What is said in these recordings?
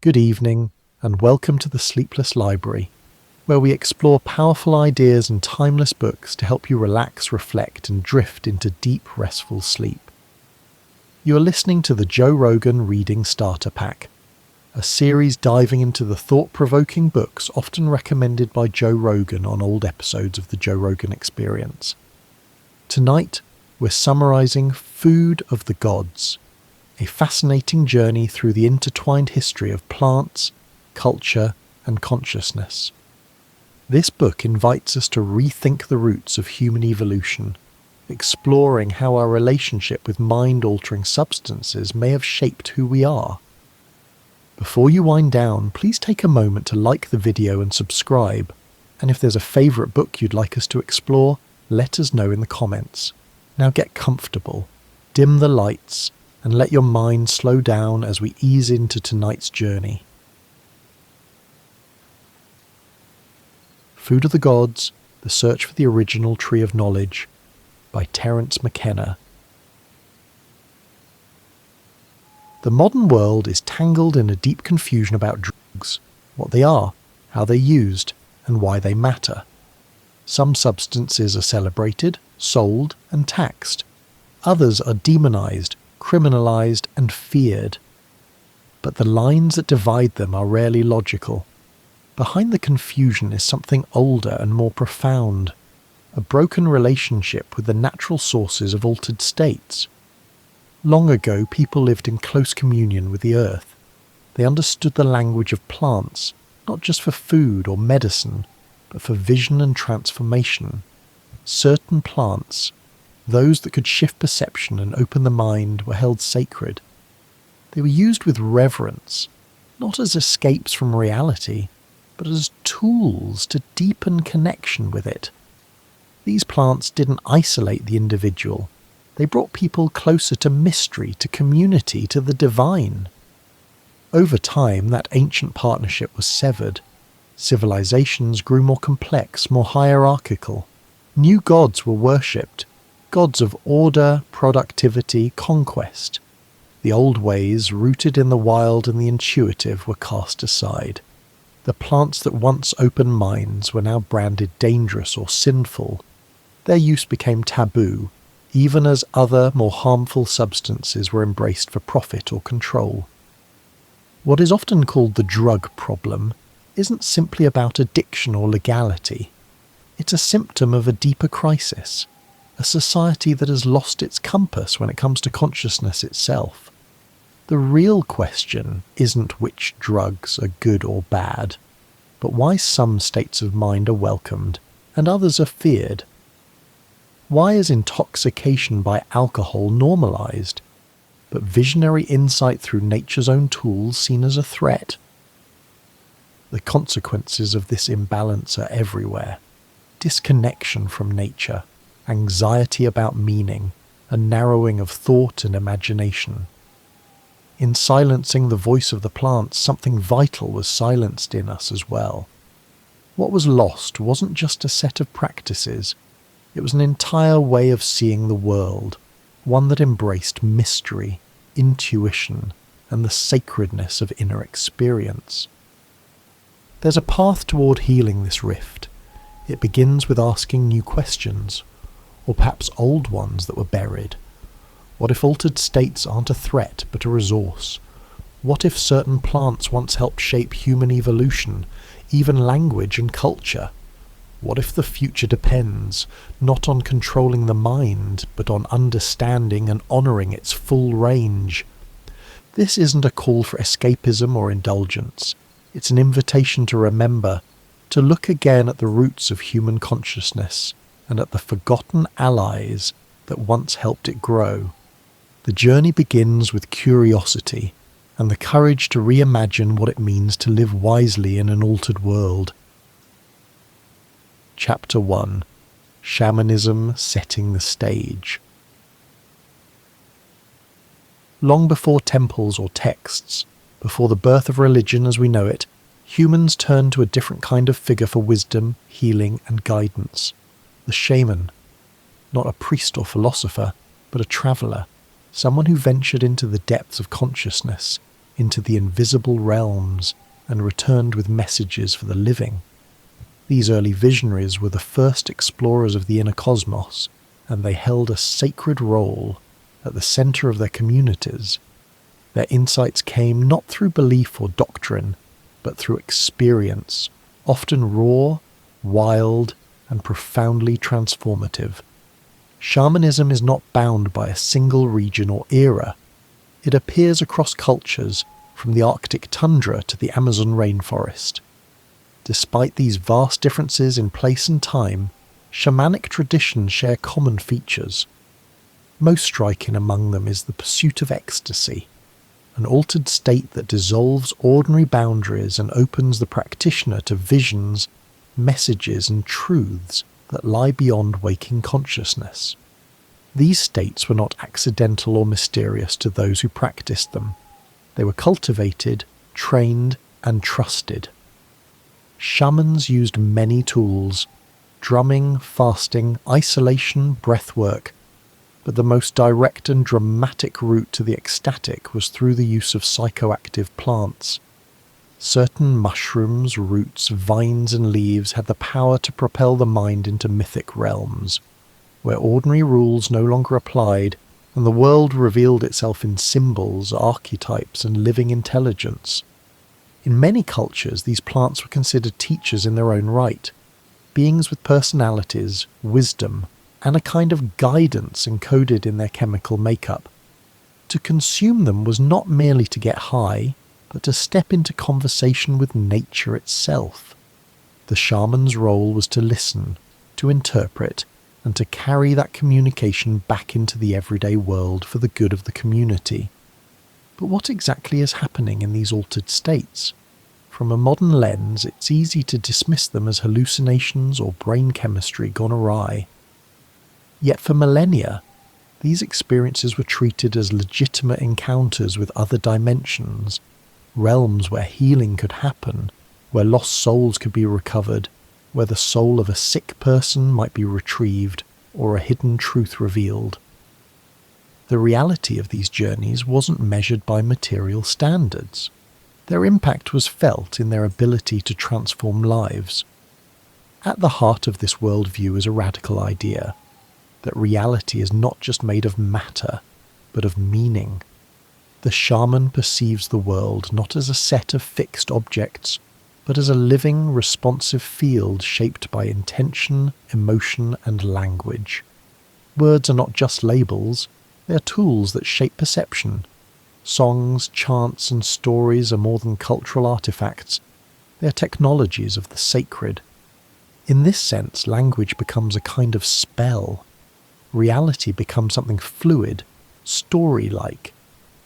Good evening, and welcome to the Sleepless Library, where we explore powerful ideas and timeless books to help you relax, reflect, and drift into deep, restful sleep. You are listening to the Joe Rogan Reading Starter Pack, a series diving into the thought-provoking books often recommended by Joe Rogan on old episodes of the Joe Rogan Experience. Tonight, we're summarizing Food of the Gods, a fascinating journey through the intertwined history of plants, culture, and consciousness. This book invites us to rethink the roots of human evolution, exploring how our relationship with mind-altering substances may have shaped who we are. Before you wind down, please take a moment to like the video and subscribe, and if there's a favourite book you'd like us to explore, let us know in the comments. Now get comfortable, dim the lights, and let your mind slow down as we ease into tonight's journey. Food of the Gods, The Search for the Original Tree of Knowledge, by Terence McKenna. The modern world is tangled in a deep confusion about drugs, what they are, how they're used, and why they matter. Some substances are celebrated, sold, and taxed. Others are demonized, criminalized, and feared. But the lines that divide them are rarely logical. Behind the confusion is something older and more profound, a broken relationship with the natural sources of altered states. Long ago, people lived in close communion with the earth. They understood the language of plants, not just for food or medicine, but for vision and transformation. Certain plants, those that could shift perception and open the mind, were held sacred. They were used with reverence, not as escapes from reality, but as tools to deepen connection with it. These plants didn't isolate the individual. They brought people closer to mystery, to community, to the divine. Over time, that ancient partnership was severed. Civilizations grew more complex, more hierarchical. New gods were worshipped. Gods of order, productivity, conquest. The old ways, rooted in the wild and the intuitive, were cast aside. The plants that once opened minds were now branded dangerous or sinful. Their use became taboo, even as other, more harmful substances were embraced for profit or control. What is often called the drug problem isn't simply about addiction or legality. It's a symptom of a deeper crisis. A society that has lost its compass when it comes to consciousness itself. The real question isn't which drugs are good or bad, but why some states of mind are welcomed and others are feared. Why is intoxication by alcohol normalized, but visionary insight through nature's own tools seen as a threat? The consequences of this imbalance are everywhere. Disconnection from nature, anxiety about meaning, a narrowing of thought and imagination. In silencing the voice of the plants, something vital was silenced in us as well. What was lost wasn't just a set of practices, it was an entire way of seeing the world, one that embraced mystery, intuition, and the sacredness of inner experience. There's a path toward healing this rift. It begins with asking new questions, or perhaps old ones that were buried. What if altered states aren't a threat but a resource? What if certain plants once helped shape human evolution, even language and culture? What if the future depends, not on controlling the mind, but on understanding and honouring its full range? This isn't a call for escapism or indulgence. It's an invitation to remember, to look again at the roots of human consciousness, and at the forgotten allies that once helped it grow. The journey begins with curiosity and the courage to reimagine what it means to live wisely in an altered world. Chapter 1: Shamanism Setting the Stage. Long before temples or texts, before the birth of religion as we know it, humans turned to a different kind of figure for wisdom, healing, and guidance. The shaman. Not a priest or philosopher, but a traveller, someone who ventured into the depths of consciousness, into the invisible realms and returned with messages for the living. These early visionaries were the first explorers of the inner cosmos, and they held a sacred role at the center of their communities. Their insights came not through belief or doctrine, but through experience, often raw, wild, and profoundly transformative. Shamanism is not bound by a single region or era. It appears across cultures, from the Arctic tundra to the Amazon rainforest. Despite these vast differences in place and time, shamanic traditions share common features. Most striking among them is the pursuit of ecstasy, an altered state that dissolves ordinary boundaries and opens the practitioner to visions, messages, and truths that lie beyond waking consciousness. These states were not accidental or mysterious to those who practiced them. They were cultivated, trained, and trusted. Shamans used many tools: drumming, fasting, isolation, breathwork, but the most direct and dramatic route to the ecstatic was through the use of psychoactive plants. Certain mushrooms, roots, vines, and leaves had the power to propel the mind into mythic realms, where ordinary rules no longer applied, and the world revealed itself in symbols, archetypes, and living intelligence. In many cultures, these plants were considered teachers in their own right, beings with personalities, wisdom, and a kind of guidance encoded in their chemical makeup. To consume them was not merely to get high, but to step into conversation with nature itself. The shaman's role was to listen, to interpret, and to carry that communication back into the everyday world for the good of the community. But what exactly is happening in these altered states? From a modern lens, it's easy to dismiss them as hallucinations or brain chemistry gone awry. Yet for millennia, these experiences were treated as legitimate encounters with other dimensions, realms where healing could happen, where lost souls could be recovered, where the soul of a sick person might be retrieved or a hidden truth revealed. The reality of these journeys wasn't measured by material standards. Their impact was felt in their ability to transform lives. At the heart of this worldview is a radical idea: that reality is not just made of matter, but of meaning. The shaman perceives the world not as a set of fixed objects, but as a living, responsive field shaped by intention, emotion, and language. Words are not just labels, they are tools that shape perception. Songs, chants, and stories are more than cultural artifacts, they are technologies of the sacred. In this sense, language becomes a kind of spell. Reality becomes something fluid, story-like,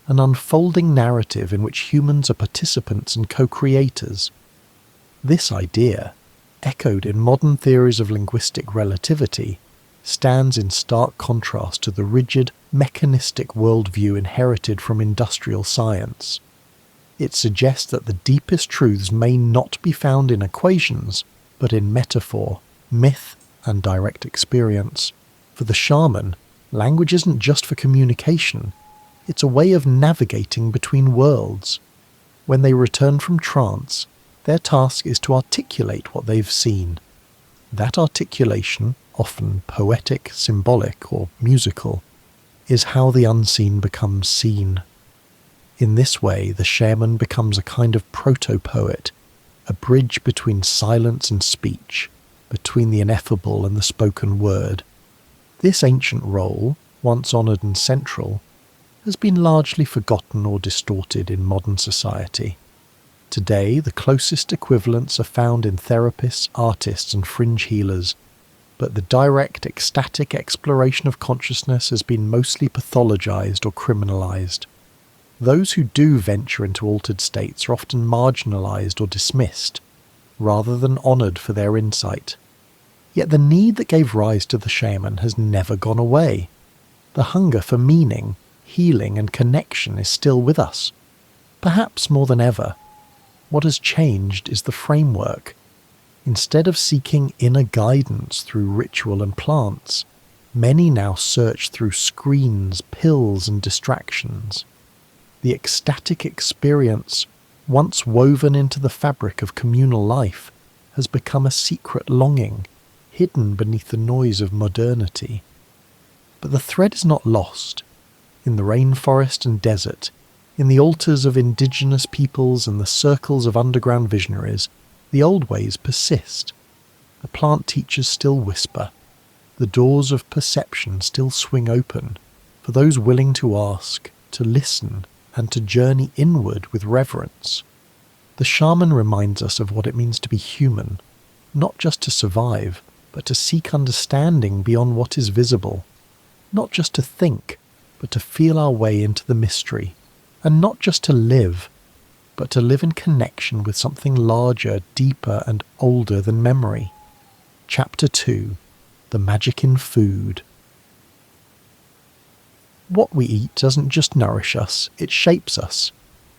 an unfolding narrative in which humans are participants and co-creators. This idea, echoed in modern theories of linguistic relativity, stands in stark contrast to the rigid, mechanistic worldview inherited from industrial science. It suggests that the deepest truths may not be found in equations, but in metaphor, myth, and direct experience. For the shaman, language isn't just for communication, it's a way of navigating between worlds. When they return from trance, their task is to articulate what they've seen. That articulation, often poetic, symbolic, or musical, is how the unseen becomes seen. In this way, the shaman becomes a kind of proto-poet, a bridge between silence and speech, between the ineffable and the spoken word. This ancient role, once honoured and central, has been largely forgotten or distorted in modern society. Today, the closest equivalents are found in therapists, artists, and fringe healers, but the direct, ecstatic exploration of consciousness has been mostly pathologized or criminalized. Those who do venture into altered states are often marginalized or dismissed, rather than honored for their insight. Yet the need that gave rise to the shaman has never gone away. The hunger for meaning, healing, and connection is still with us, perhaps more than ever. What has changed is the framework. Instead of seeking inner guidance through ritual and plants, many now search through screens, pills, and distractions. The ecstatic experience, once woven into the fabric of communal life, has become a secret longing, hidden beneath the noise of modernity. But the thread is not lost. In the rainforest and desert, in the altars of indigenous peoples and the circles of underground visionaries, the old ways persist. The plant teachers still whisper. The doors of perception still swing open for those willing to ask, to listen, and to journey inward with reverence. The shaman reminds us of what it means to be human, not just to survive, but to seek understanding beyond what is visible, not just to think, but to feel our way into the mystery, and not just to live, but to live in connection with something larger, deeper, and older than memory. Chapter 2: The Magic in Food. What we eat doesn't just nourish us, it shapes us.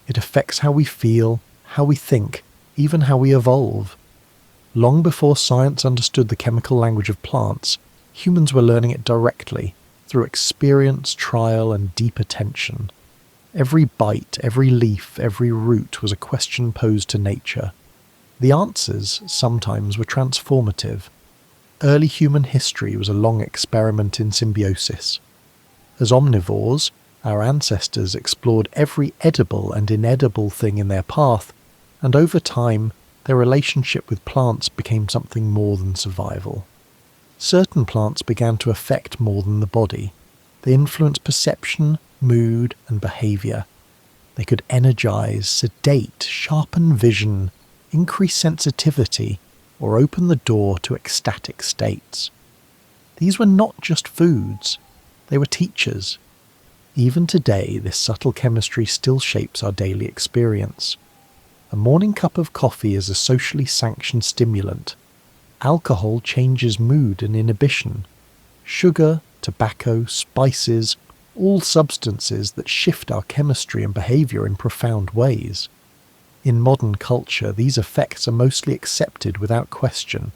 It affects how we feel, how we think, even how we evolve. Long before science understood the chemical language of plants, humans were learning it directly, through experience, trial, and deep attention. Every bite, every leaf, every root was a question posed to nature. The answers, sometimes, were transformative. Early human history was a long experiment in symbiosis. As omnivores, our ancestors explored every edible and inedible thing in their path, and over time, their relationship with plants became something more than survival. Certain plants began to affect more than the body. They influenced perception, mood, and behavior. They could energize, sedate, sharpen vision, increase sensitivity, or open the door to ecstatic states. These were not just foods, they were teachers. Even today, this subtle chemistry still shapes our daily experience. A morning cup of coffee is a socially sanctioned stimulant. Alcohol changes mood and inhibition. Sugar, tobacco, spices, all substances that shift our chemistry and behavior in profound ways. In modern culture, these effects are mostly accepted without question.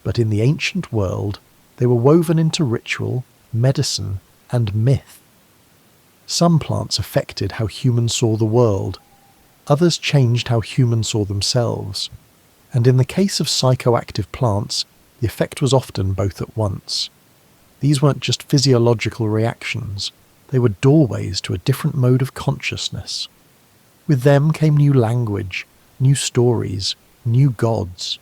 But in the ancient world, they were woven into ritual, medicine, and myth. Some plants affected how humans saw the world. Others changed how humans saw themselves. And in the case of psychoactive plants, the effect was often both at once. These weren't just physiological reactions, they were doorways to a different mode of consciousness. With them came new language, new stories, new gods.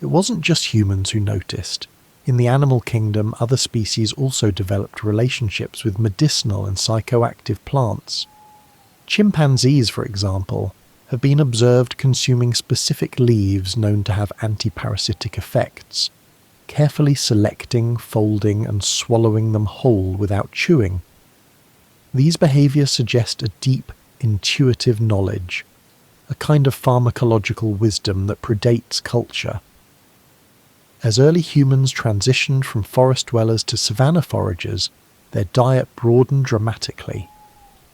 It wasn't just humans who noticed. In the animal kingdom, other species also developed relationships with medicinal and psychoactive plants. Chimpanzees, for example, have been observed consuming specific leaves known to have anti-parasitic effects, carefully selecting, folding, and swallowing them whole without chewing. These behaviors suggest a deep, intuitive knowledge, a kind of pharmacological wisdom that predates culture. As early humans transitioned from forest dwellers to savanna foragers, their diet broadened dramatically.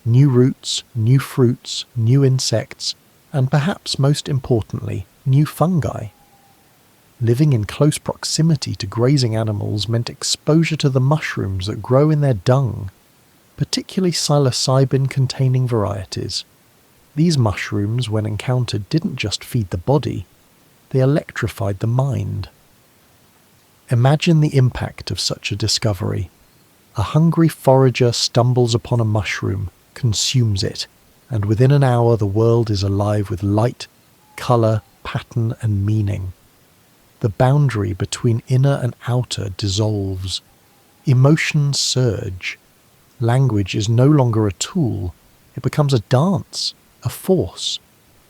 New roots, new fruits, new insects, and perhaps most importantly, new fungi. Living in close proximity to grazing animals meant exposure to the mushrooms that grow in their dung, particularly psilocybin-containing varieties. These mushrooms, when encountered, didn't just feed the body, they electrified the mind. Imagine the impact of such a discovery. A hungry forager stumbles upon a mushroom, consumes it, and within an hour the world is alive with light, colour, pattern, and meaning. The boundary between inner and outer dissolves. Emotions surge. Language is no longer a tool, it becomes a dance, a force.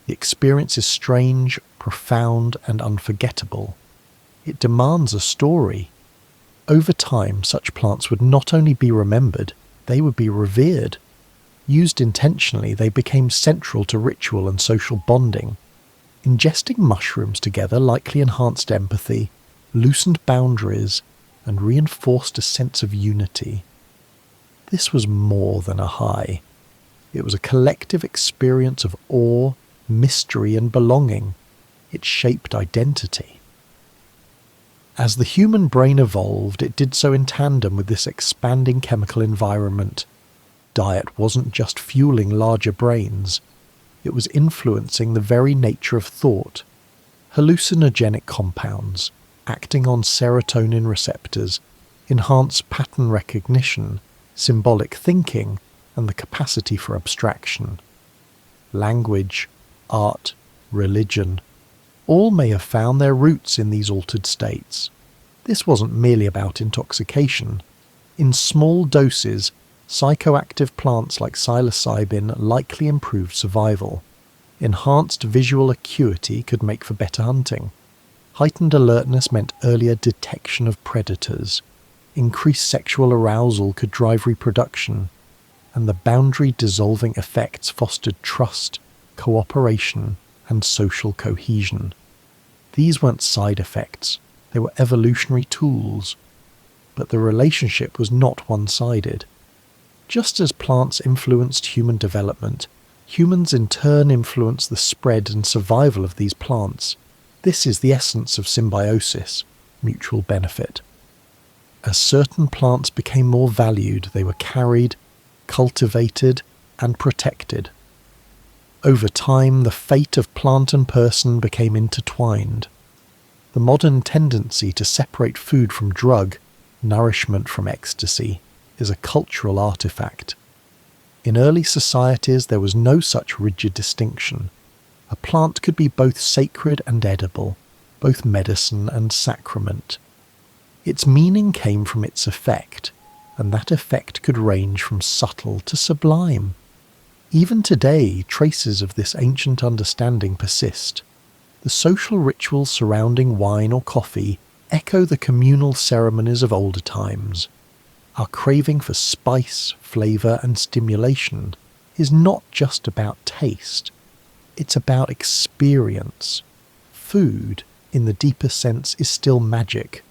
The experience is strange, profound, and unforgettable. It demands a story. Over time, such plants would not only be remembered, they would be revered. Used intentionally, they became central to ritual and social bonding. Ingesting mushrooms together likely enhanced empathy, loosened boundaries, and reinforced a sense of unity. This was more than a high. It was a collective experience of awe, mystery, and belonging. It shaped identity. As the human brain evolved, it did so in tandem with this expanding chemical environment. diet wasn't just fueling larger brains, it was influencing the very nature of thought. Hallucinogenic compounds, acting on serotonin receptors, enhance pattern recognition, symbolic thinking, and the capacity for abstraction. Language, art, religion, all may have found their roots in these altered states. This wasn't merely about intoxication. In small doses, psychoactive plants like psilocybin likely improved survival. Enhanced visual acuity could make for better hunting. Heightened alertness meant earlier detection of predators. Increased sexual arousal could drive reproduction. And the boundary-dissolving effects fostered trust, cooperation, and social cohesion. These weren't side effects, they were evolutionary tools. But the relationship was not one-sided. Just as plants influenced human development, humans in turn influence the spread and survival of these plants. This is the essence of symbiosis, mutual benefit. As certain plants became more valued, they were carried, cultivated, and protected. Over time, the fate of plant and person became intertwined. The modern tendency to separate food from drug, nourishment from ecstasy, is a cultural artifact. In early societies there was no such rigid distinction. A plant could be both sacred and edible, both medicine and sacrament. Its meaning came from its effect, and that effect could range from subtle to sublime. Even today, traces of this ancient understanding persist. The social rituals surrounding wine or coffee echo the communal ceremonies of older times. Our craving for spice, flavour, and stimulation is not just about taste. It's about experience. Food, in the deeper sense, is still magic.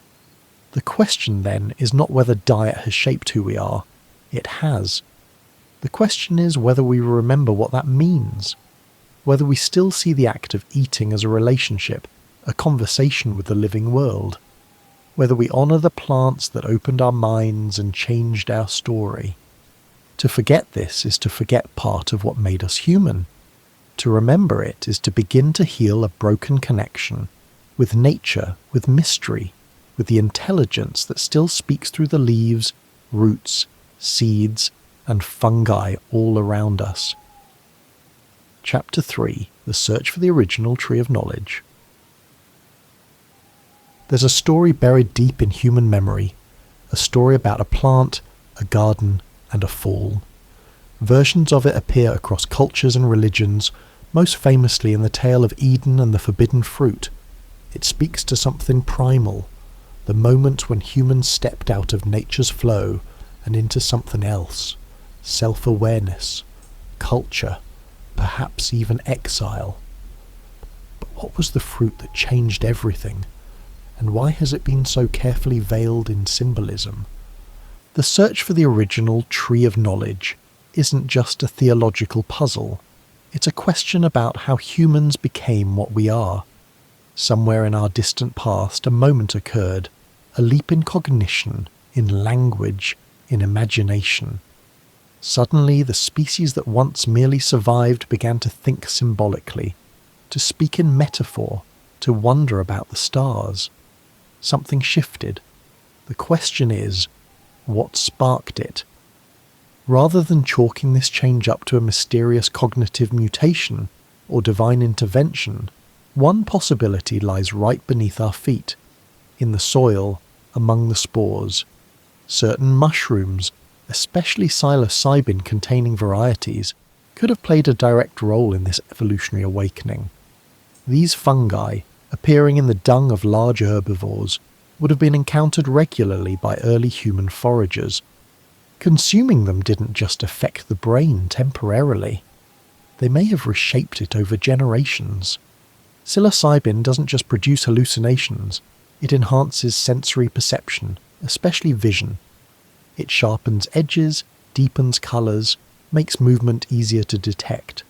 The question then is not whether diet has shaped who we are. It has. The question is whether we remember what that means. Whether we still see the act of eating as a relationship, a conversation with the living world. Whether we honour the plants that opened our minds and changed our story. To forget this is to forget part of what made us human. To remember it is to begin to heal a broken connection with nature, with mystery, with the intelligence that still speaks through the leaves, roots, seeds, and fungi all around us. Chapter 3. The Search for the Original Tree of Knowledge. There's a story buried deep in human memory, a story about a plant, a garden, and a fall. Versions of it appear across cultures and religions, most famously in the tale of Eden and the forbidden fruit. It speaks to something primal, the moment when humans stepped out of nature's flow and into something else, self-awareness, culture, perhaps even exile. But what was the fruit that changed everything? And why has it been so carefully veiled in symbolism? The search for the original tree of knowledge isn't just a theological puzzle. It's a question about how humans became what we are. Somewhere in our distant past, a moment occurred, a leap in cognition, in language, in imagination. Suddenly, the species that once merely survived began to think symbolically, to speak in metaphor, to wonder about the stars. Something shifted. The question is, what sparked it? Rather than chalking this change up to a mysterious cognitive mutation or divine intervention, one possibility lies right beneath our feet, in the soil, among the spores. Certain mushrooms, especially psilocybin-containing varieties, could have played a direct role in this evolutionary awakening. These fungi, appearing in the dung of large herbivores, would have been encountered regularly by early human foragers. Consuming them didn't just affect the brain temporarily. They may have reshaped it over generations. Psilocybin doesn't just produce hallucinations, it enhances sensory perception, especially vision. It sharpens edges, deepens colours, makes movement easier to detect.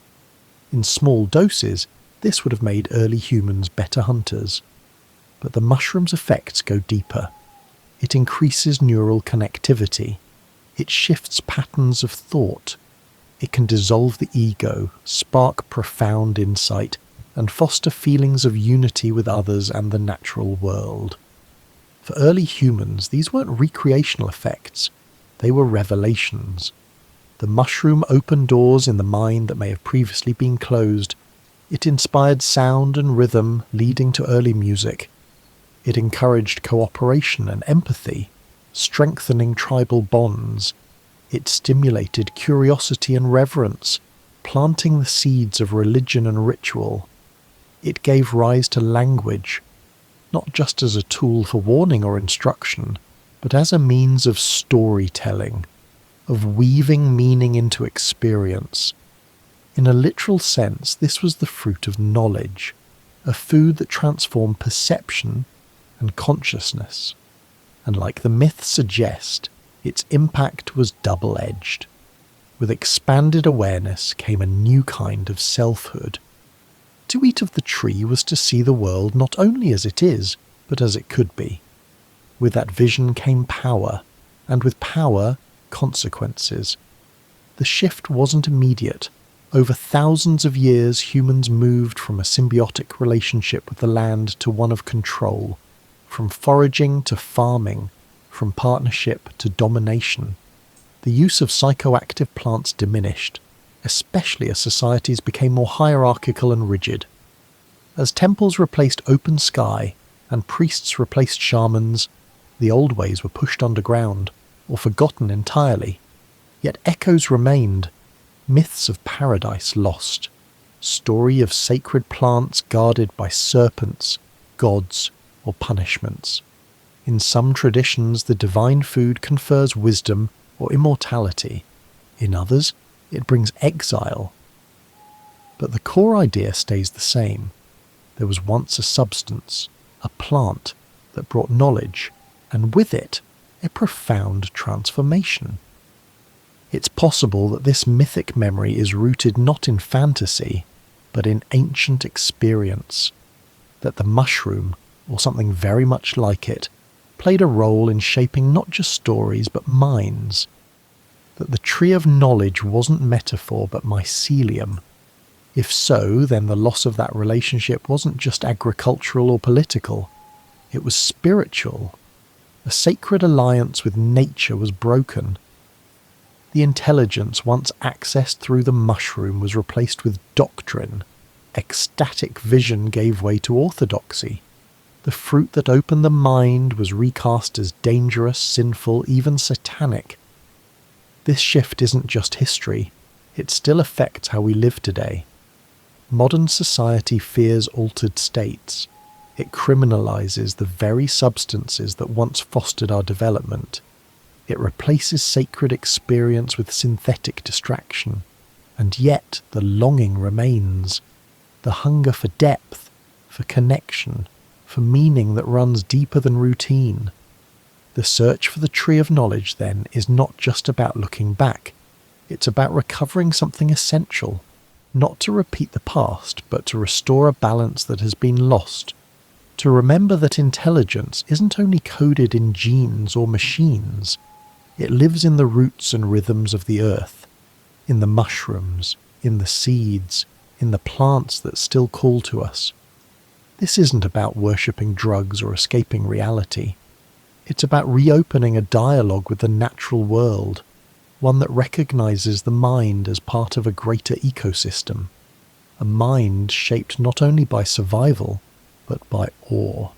In small doses, this would have made early humans better hunters. But the mushroom's effects go deeper. It increases neural connectivity. It shifts patterns of thought. It can dissolve the ego, spark profound insight, and foster feelings of unity with others and the natural world. For early humans, these weren't recreational effects, they were revelations. The mushroom opened doors in the mind that may have previously been closed. It inspired sound and rhythm, leading to early music. It encouraged cooperation and empathy, strengthening tribal bonds. It stimulated curiosity and reverence, planting the seeds of religion and ritual. It gave rise to language, not just as a tool for warning or instruction, but as a means of storytelling, of weaving meaning into experience. In a literal sense, this was the fruit of knowledge, a food that transformed perception and consciousness. And like the myths suggest, its impact was double-edged. With expanded awareness came a new kind of selfhood. To eat of the tree was to see the world not only as it is, but as it could be. With that vision came power, and with power, consequences. The shift wasn't immediate. Over thousands of years, humans moved from a symbiotic relationship with the land to one of control, from foraging to farming, from partnership to domination. The use of psychoactive plants diminished, especially as societies became more hierarchical and rigid. As temples replaced open sky and priests replaced shamans, the old ways were pushed underground or forgotten entirely. Yet echoes remained, myths of paradise lost, story of sacred plants guarded by serpents, gods, or punishments. In some traditions, the divine food confers wisdom or immortality. In others, it brings exile. But the core idea stays the same. There was once a substance, a plant, that brought knowledge, and with it, a profound transformation. It's possible that this mythic memory is rooted not in fantasy, but in ancient experience. That the mushroom, or something very much like it, played a role in shaping not just stories but minds. That the tree of knowledge wasn't metaphor but mycelium. If so, then the loss of that relationship wasn't just agricultural or political. It was spiritual. A sacred alliance with nature was broken. The intelligence once accessed through the mushroom was replaced with doctrine. Ecstatic vision gave way to orthodoxy. The fruit that opened the mind was recast as dangerous, sinful, even satanic. This shift isn't just history, it still affects how we live today. Modern society fears altered states. It criminalizes the very substances that once fostered our development. It replaces sacred experience with synthetic distraction. And yet the longing remains. The hunger for depth, for connection, for meaning that runs deeper than routine. The search for the tree of knowledge, then, is not just about looking back. It's about recovering something essential, not to repeat the past, but to restore a balance that has been lost. To remember that intelligence isn't only coded in genes or machines. It lives in the roots and rhythms of the earth, in the mushrooms, in the seeds, in the plants that still call to us. This isn't about worshipping drugs or escaping reality. It's about reopening a dialogue with the natural world, one that recognizes the mind as part of a greater ecosystem, a mind shaped not only by survival, but by awe,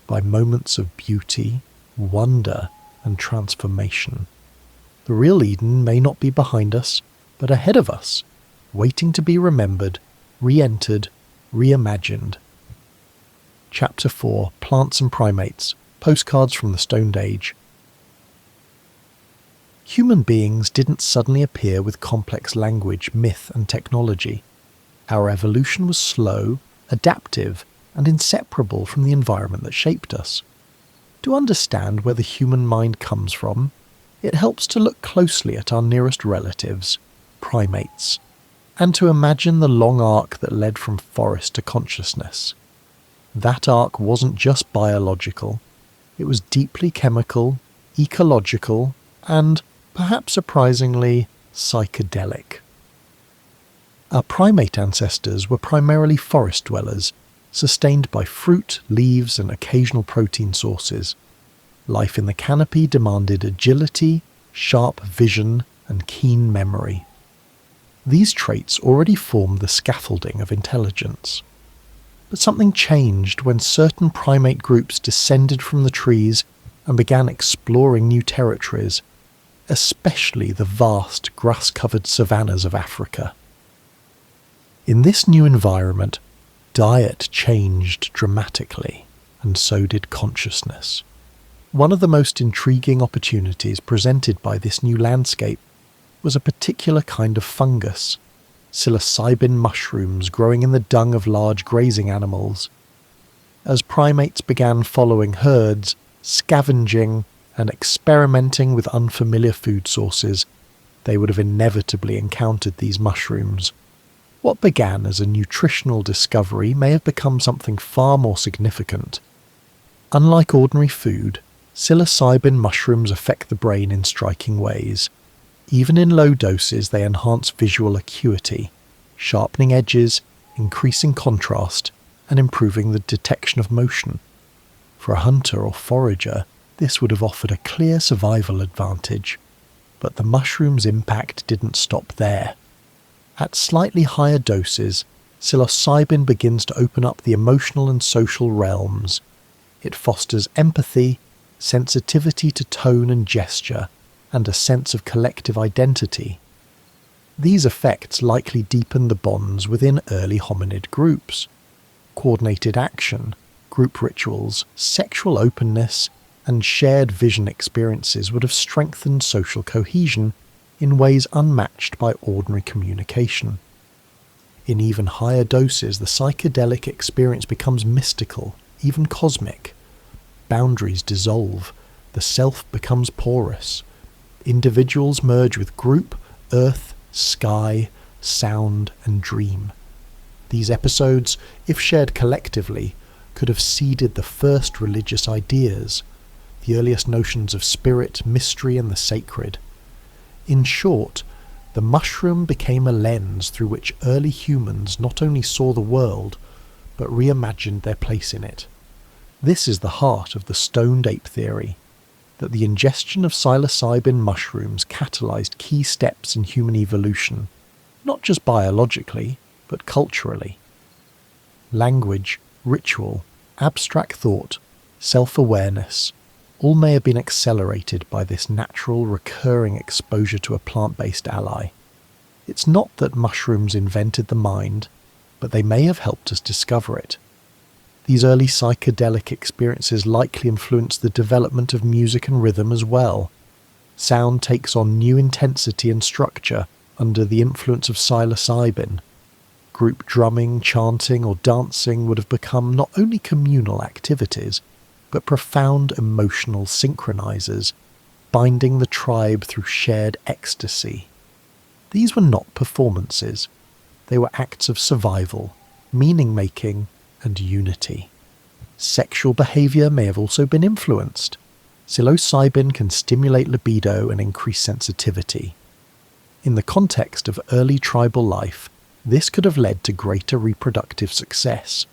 by moments of beauty, wonder, and transformation. The real Eden may not be behind us, but ahead of us, waiting to be remembered, re-entered, reimagined. Chapter 4, Plants and Primates, Postcards from the Stone Age. Human beings didn't suddenly appear with complex language, myth, and technology. Our evolution was slow, adaptive, and inseparable from the environment that shaped us. To understand where the human mind comes from, it helps to look closely at our nearest relatives, primates, and to imagine the long arc that led from forest to consciousness. That arc wasn't just biological, it was deeply chemical, ecological, and, perhaps surprisingly psychedelic. Our primate ancestors were primarily forest dwellers, sustained by fruit, leaves, and occasional protein sources. Life in the canopy demanded agility, sharp vision, and keen memory. These traits already formed the scaffolding of intelligence. But something changed when certain primate groups descended from the trees and began exploring new territories, especially the vast grass-covered savannas of Africa. In this new environment, diet changed dramatically, and so did consciousness. One of the most intriguing opportunities presented by this new landscape was a particular kind of fungus, psilocybin mushrooms growing in the dung of large grazing animals. As primates began following herds, scavenging, and experimenting with unfamiliar food sources, they would have inevitably encountered these mushrooms. What began as a nutritional discovery may have become something far more significant. Unlike ordinary food, psilocybin mushrooms affect the brain in striking ways. Even in low doses, they enhance visual acuity, sharpening edges, increasing contrast, and improving the detection of motion. For a hunter or forager, this would have offered a clear survival advantage. But the mushroom's impact didn't stop there. At slightly higher doses, psilocybin begins to open up the emotional and social realms. It fosters empathy, sensitivity to tone and gesture, and a sense of collective identity. These effects likely deepen the bonds within early hominid groups. Coordinated action, group rituals, sexual openness, and shared vision experiences would have strengthened social cohesion in ways unmatched by ordinary communication. In even higher doses, the psychedelic experience becomes mystical, even cosmic. Boundaries dissolve, the self becomes porous. Individuals merge with group, earth, sky, sound, and dream. These episodes, if shared collectively, could have seeded the first religious ideas, the earliest notions of spirit, mystery, and the sacred. In short, the mushroom became a lens through which early humans not only saw the world, but reimagined their place in it. This is the heart of the stoned ape theory, that the ingestion of psilocybin mushrooms catalyzed key steps in human evolution, not just biologically, but culturally. Language, ritual, abstract thought, self-awareness, all may have been accelerated by this natural, recurring exposure to a plant-based ally. It's not that mushrooms invented the mind, but they may have helped us discover it. These early psychedelic experiences likely influenced the development of music and rhythm as well. Sound takes on new intensity and structure under the influence of psilocybin. Group drumming, chanting, or dancing would have become not only communal activities, but profound emotional synchronizers, binding the tribe through shared ecstasy. These were not performances. They were acts of survival, meaning-making, and unity. Sexual behavior may have also been influenced. Psilocybin can stimulate libido and increase sensitivity. In the context of early tribal life, this could have led to greater reproductive success,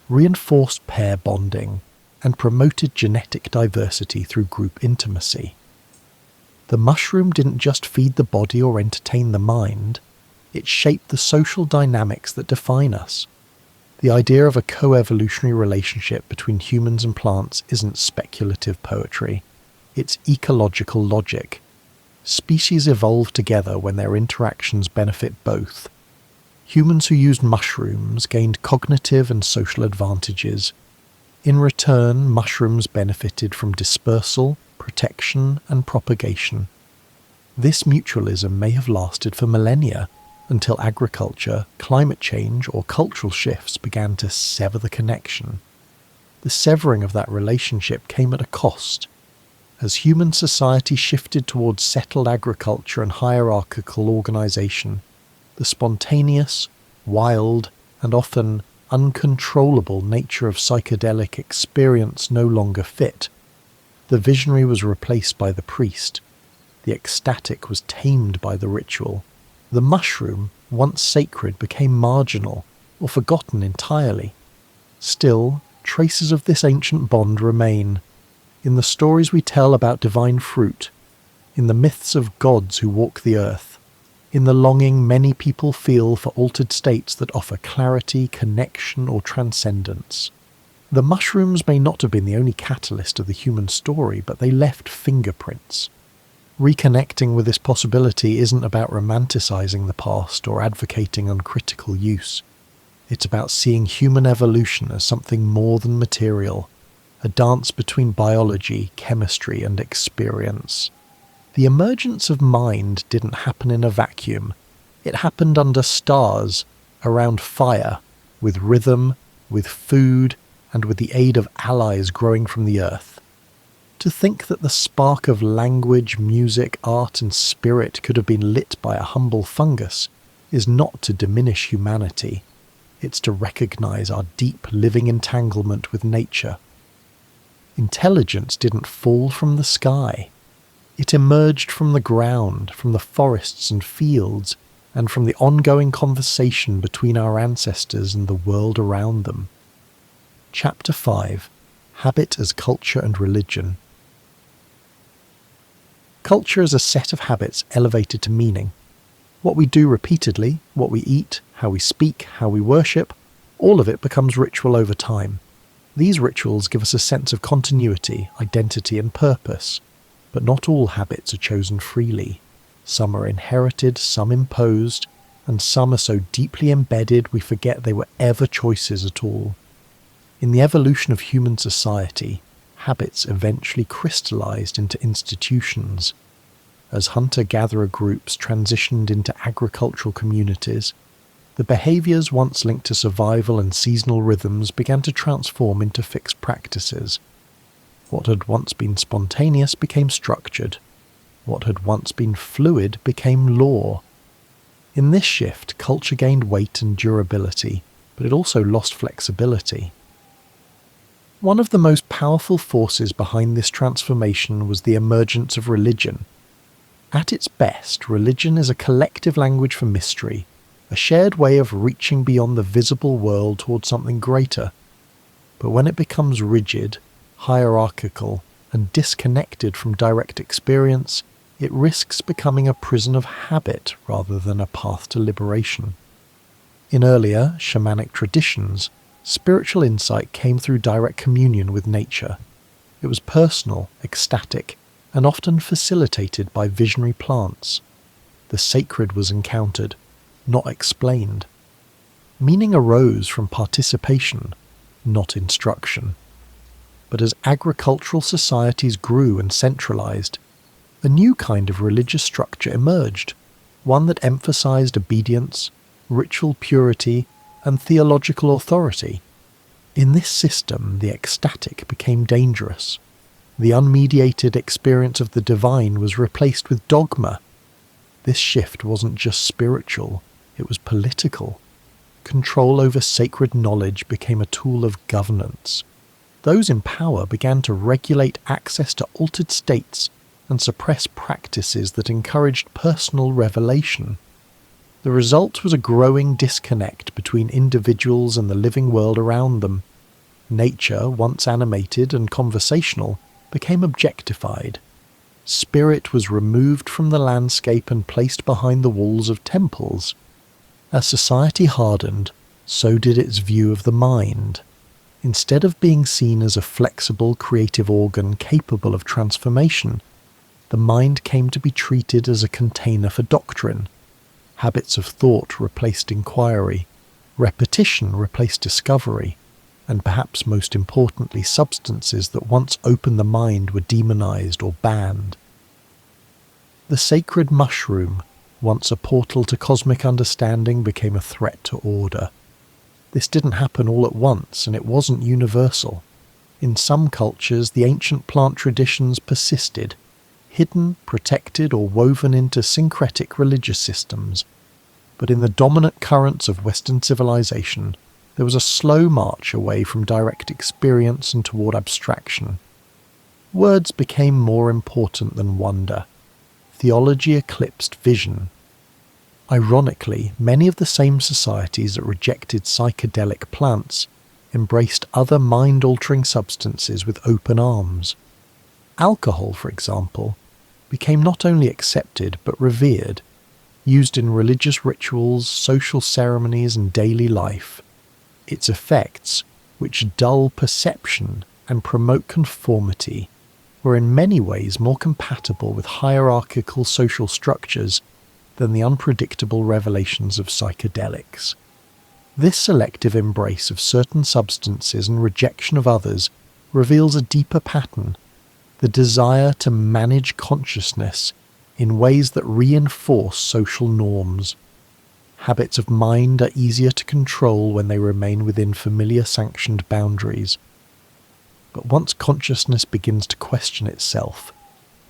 reinforced pair bonding, and promoted genetic diversity through group intimacy. The mushroom didn't just feed the body or entertain the mind, it shaped the social dynamics that define us. The idea of a co-evolutionary relationship between humans and plants isn't speculative poetry, it's ecological logic. Species evolve together when their interactions benefit both. Humans who used mushrooms gained cognitive and social advantages. In return, mushrooms benefited from dispersal, protection, and propagation. This mutualism may have lasted for millennia, until agriculture, climate change, or cultural shifts began to sever the connection. The severing of that relationship came at a cost. As human society shifted towards settled agriculture and hierarchical organization, the spontaneous, wild, and often uncontrollable nature of psychedelic experience no longer fit. The visionary was replaced by the priest. The ecstatic was tamed by the ritual. The mushroom, once sacred, became marginal or forgotten entirely. Still, traces of this ancient bond remain. In the stories we tell about divine fruit, in the myths of gods who walk the earth, in the longing many people feel for altered states that offer clarity, connection, or transcendence. The mushrooms may not have been the only catalyst of the human story, but they left fingerprints. Reconnecting with this possibility isn't about romanticizing the past or advocating uncritical use. It's about seeing human evolution as something more than material, a dance between biology, chemistry, and experience. The emergence of mind didn't happen in a vacuum. It happened under stars, around fire, with rhythm, with food, and with the aid of allies growing from the earth. To think that the spark of language, music, art, and spirit could have been lit by a humble fungus is not to diminish humanity. It's to recognize our deep living entanglement with nature. Intelligence didn't fall from the sky. It emerged from the ground, from the forests and fields, and from the ongoing conversation between our ancestors and the world around them. Chapter 5: Habit as Culture and Religion. Culture is a set of habits elevated to meaning. What we do repeatedly, what we eat, how we speak, how we worship, all of it becomes ritual over time. These rituals give us a sense of continuity, identity, and purpose. But not all habits are chosen freely. Some are inherited, some imposed, and some are so deeply embedded we forget they were ever choices at all. In the evolution of human society, habits eventually crystallized into institutions. As hunter-gatherer groups transitioned into agricultural communities, the behaviors once linked to survival and seasonal rhythms began to transform into fixed practices. What had once been spontaneous became structured. What had once been fluid became law. In this shift, culture gained weight and durability, but it also lost flexibility. One of the most powerful forces behind this transformation was the emergence of religion. At its best, religion is a collective language for mystery, a shared way of reaching beyond the visible world towards something greater. But when it becomes rigid, hierarchical, and disconnected from direct experience, it risks becoming a prison of habit rather than a path to liberation. In earlier, shamanic traditions, spiritual insight came through direct communion with nature. It was personal, ecstatic, and often facilitated by visionary plants. The sacred was encountered, not explained. Meaning arose from participation, not instruction. But as agricultural societies grew and centralized, a new kind of religious structure emerged, one that emphasized obedience, ritual purity, and theological authority. In this system, the ecstatic became dangerous. The unmediated experience of the divine was replaced with dogma. This shift wasn't just spiritual, it was political. Control over sacred knowledge became a tool of governance. Those in power began to regulate access to altered states and suppress practices that encouraged personal revelation. The result was a growing disconnect between individuals and the living world around them. Nature, once animated and conversational, became objectified. Spirit was removed from the landscape and placed behind the walls of temples. As society hardened, so did its view of the mind. Instead of being seen as a flexible, creative organ capable of transformation, the mind came to be treated as a container for doctrine. Habits of thought replaced inquiry, repetition replaced discovery, and perhaps most importantly, substances that once opened the mind were demonized or banned. The sacred mushroom, once a portal to cosmic understanding, became a threat to order. This didn't happen all at once, and it wasn't universal. In some cultures, the ancient plant traditions persisted, hidden, protected, or woven into syncretic religious systems. But in the dominant currents of Western civilization, there was a slow march away from direct experience and toward abstraction. Words became more important than wonder. theology eclipsed vision. Ironically, many of the same societies that rejected psychedelic plants embraced other mind-altering substances with open arms. Alcohol, for example, became not only accepted but revered, used in religious rituals, social ceremonies, and daily life. Its effects, which dull perception and promote conformity, were in many ways more compatible with hierarchical social structures than the unpredictable revelations of psychedelics. This selective embrace of certain substances and rejection of others reveals a deeper pattern, the desire to manage consciousness in ways that reinforce social norms. Habits of mind are easier to control when they remain within familiar sanctioned boundaries. But once consciousness begins to question itself,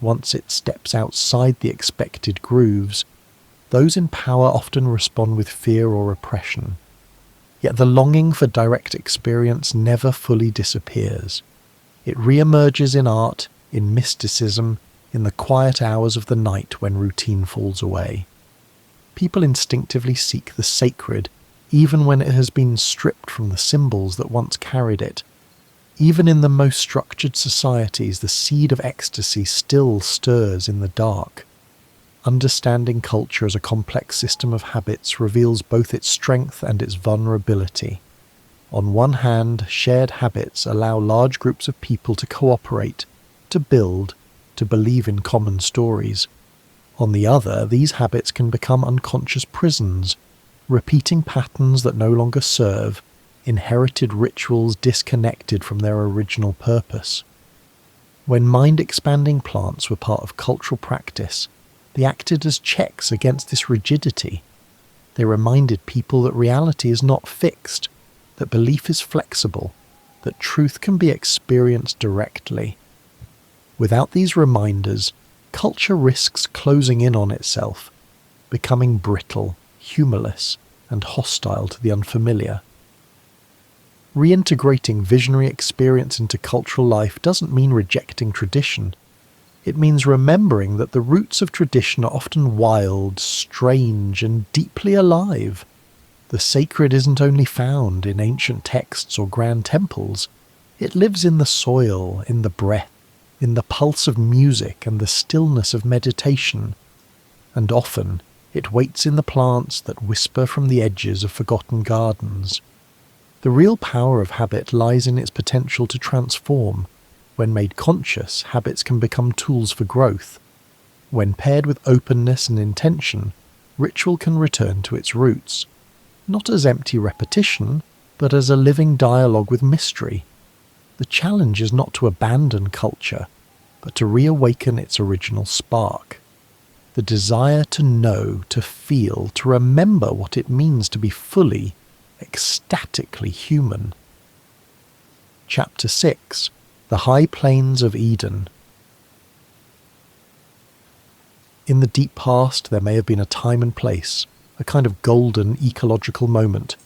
once it steps outside the expected grooves, those in power often respond with fear or repression. Yet the longing for direct experience never fully disappears. It re-emerges in art, in mysticism, in the quiet hours of the night when routine falls away. People instinctively seek the sacred, even when it has been stripped from the symbols that once carried it. Even in the most structured societies, the seed of ecstasy still stirs in the dark. Understanding culture as a complex system of habits reveals both its strength and its vulnerability. On one hand, shared habits allow large groups of people to cooperate, to build, to believe in common stories. On the other, these habits can become unconscious prisons, repeating patterns that no longer serve, inherited rituals disconnected from their original purpose. When mind-expanding plants were part of cultural practice, they acted as checks against this rigidity. They reminded people that reality is not fixed, that belief is flexible, that truth can be experienced directly. Without these reminders, culture risks closing in on itself, becoming brittle, humorless, and hostile to the unfamiliar. Reintegrating visionary experience into cultural life doesn't mean rejecting tradition. It means remembering that the roots of tradition are often wild, strange, and deeply alive. The sacred isn't only found in ancient texts or grand temples. It lives in the soil, in the breath, in the pulse of music and the stillness of meditation. And often, it waits in the plants that whisper from the edges of forgotten gardens. The real power of habit lies in its potential to transform. When made conscious, habits can become tools for growth. When paired with openness and intention, ritual can return to its roots, not as empty repetition, but as a living dialogue with mystery. The challenge is not to abandon culture, but to reawaken its original spark. The desire to know, to feel, to remember what it means to be fully, ecstatically human. Chapter 6. The High Plains of Eden. In the deep past, there may have been a time and place, a kind of golden ecological moment,